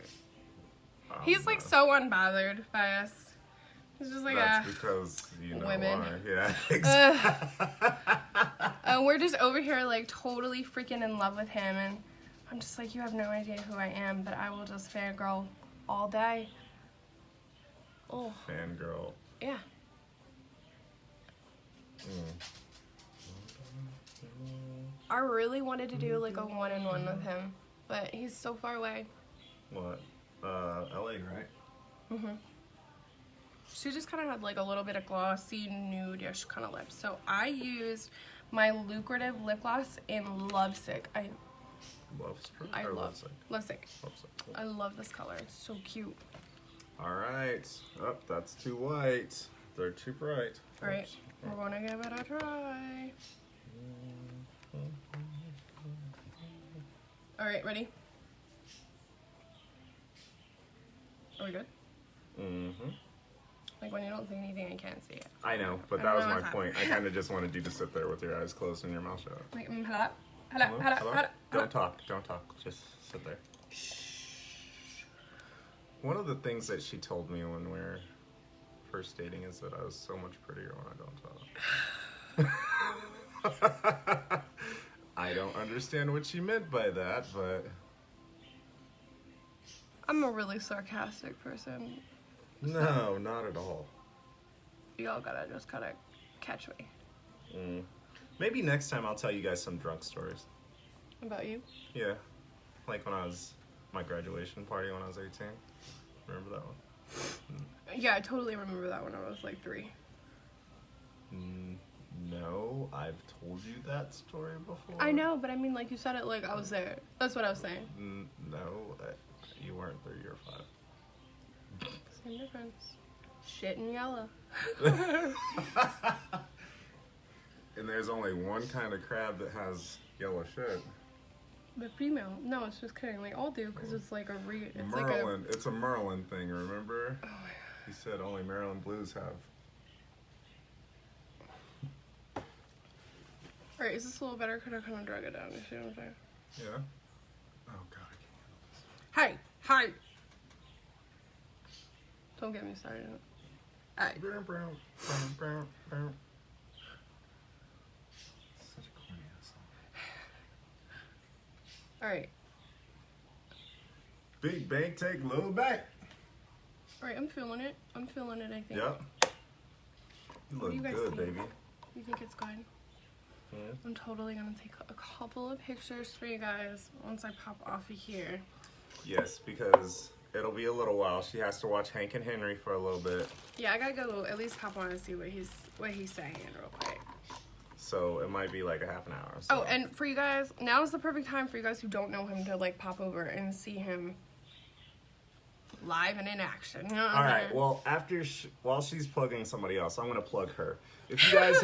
He's like so unbothered by us. He's just like that's because you know women. Why. Yeah, exactly. We're just over here like totally freaking in love with him, and I'm just like, you have no idea who I am, but I will just fangirl all day. Oh. Fangirl. Yeah. I really wanted to do like a one-on-one with him, but he's so far away. What? LA, right? Mhm. She just kind of had like a little bit of glossy, nude-ish kind of lips. So I used my lucrative lip gloss in Lovesick. Lovesick. Lovesick. I love this color. It's so cute. All right. Oh, that's too white. They're too bright. All right. We're gonna give it a try. All right, ready? Are we good? Mm-hmm. Like when you don't see anything, I can't see it. I know, but that was my point. I kind of just wanted you to sit there with your eyes closed and your mouth shut. Like, hello. Don't talk. Just sit there. One of the things that she told me when we were first dating is that I was so much prettier when I don't talk. I don't understand what she meant by that, but... I'm a really sarcastic person. No, not at all. Y'all gotta just kind of catch me. Maybe next time I'll tell you guys some drunk stories. About you? Yeah. Like when I was... my graduation party when I was 18. Remember that one? Yeah, I totally remember that when I was like 3. No, I've told you that story before. I know, but I mean, like, you said it like I was there. That's what I was saying. No, you weren't 3 or 5. Same difference. Shit and yellow. And there's only one kind of crab that has yellow shit. The female. No, it's just kidding. Like, all do, because it's like a it's Merlin. It's a Merlin thing, remember? Oh, my God. He said only Maryland Blues have. Alright, is this a little better? Could I kind of drag it down? You see what I'm saying? Yeah. Oh, God, I can't. Hi! Don't get me started. Alright. Such a corny ass song. Alright. Big bank, take little bank. Alright, I'm feeling it. I think. Yep. You look do you guys good, think? baby. You think it's good? Yeah. I'm totally gonna take a couple of pictures for you guys once I pop off of here. Yes, because it'll be a little while. She has to watch Hank and Henry for a little bit. Yeah, I gotta go at least hop on and see what he's saying real quick. So it might be like a half an hour. Oh, and for you guys, now is the perfect time for you guys who don't know him to like pop over and see him live and in action. You know what All I'm right. saying? Well, while she's plugging somebody else, I'm gonna plug her. If you guys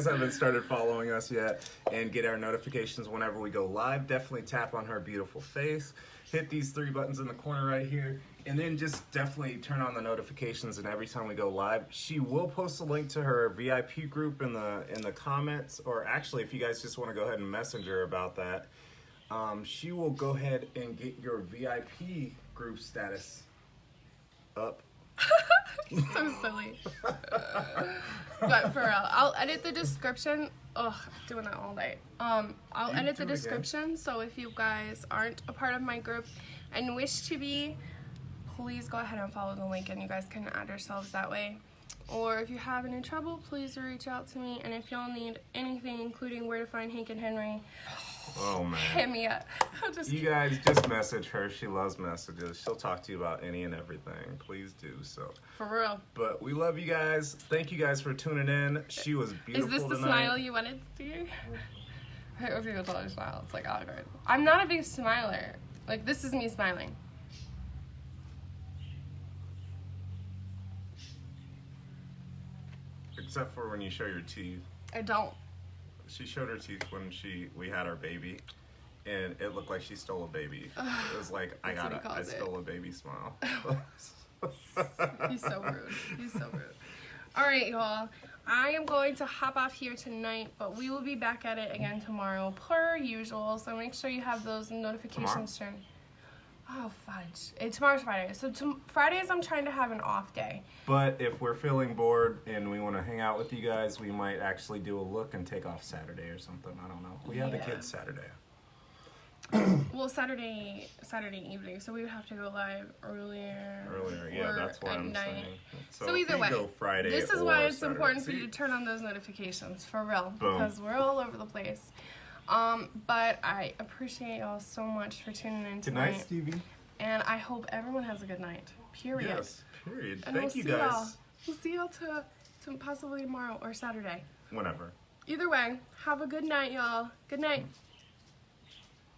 haven't started following us yet and get our notifications whenever we go live, definitely tap on her beautiful face. Hit these 3 buttons in the corner right here, and then just definitely turn on the notifications. And every time we go live, she will post a link to her VIP group in the comments. Or actually, if you guys just want to go ahead and message her about that, she will go ahead and get your VIP group status up. So silly. But for real, I'll edit the description. Ugh, doing that all night. I'll edit the description, so if you guys aren't a part of my group and wish to be, please go ahead and follow the link and you guys can add yourselves that way. Or if you have any trouble, please reach out to me. And if y'all need anything, including where to find Hank and Henry, oh man, hit me up. You guys just message her. She loves messages. She'll talk to you about any and everything. Please do so. For real. But we love you guys. Thank you guys for tuning in. She was beautiful Is this the tonight. smile you wanted to do? I hope people totally smile. It's like awkward. I'm not a big smiler. Like, this is me smiling. Except for when you show your teeth. I don't. She showed her teeth when we had our baby, and it looked like she stole a baby. It was like, I stole a baby smile. He's so rude. He's so rude. All right, y'all. I am going to hop off here tonight, but we will be back at it again tomorrow, per usual. So make sure you have those notifications turned. Oh, fudge. Tomorrow's Friday. So Fridays, I'm trying to have an off day. But if we're feeling bored and we want to hang out with you guys, we might actually do a look and take off Saturday or something. I don't know. We have the kids Saturday. Well, Saturday evening, so we would have to go live earlier. Yeah, that's what I'm saying. So either way, go Friday this is why it's Saturday. important for you to turn on those notifications, for real, Boom. because we're all over the place. But I appreciate y'all so much for tuning in tonight. Good night, Stevie. And I hope everyone has a good night. Period. Yes, period. And Thank you guys. We'll see y'all to possibly tomorrow or Saturday. Whenever. Either way, have a good night, y'all. Good night.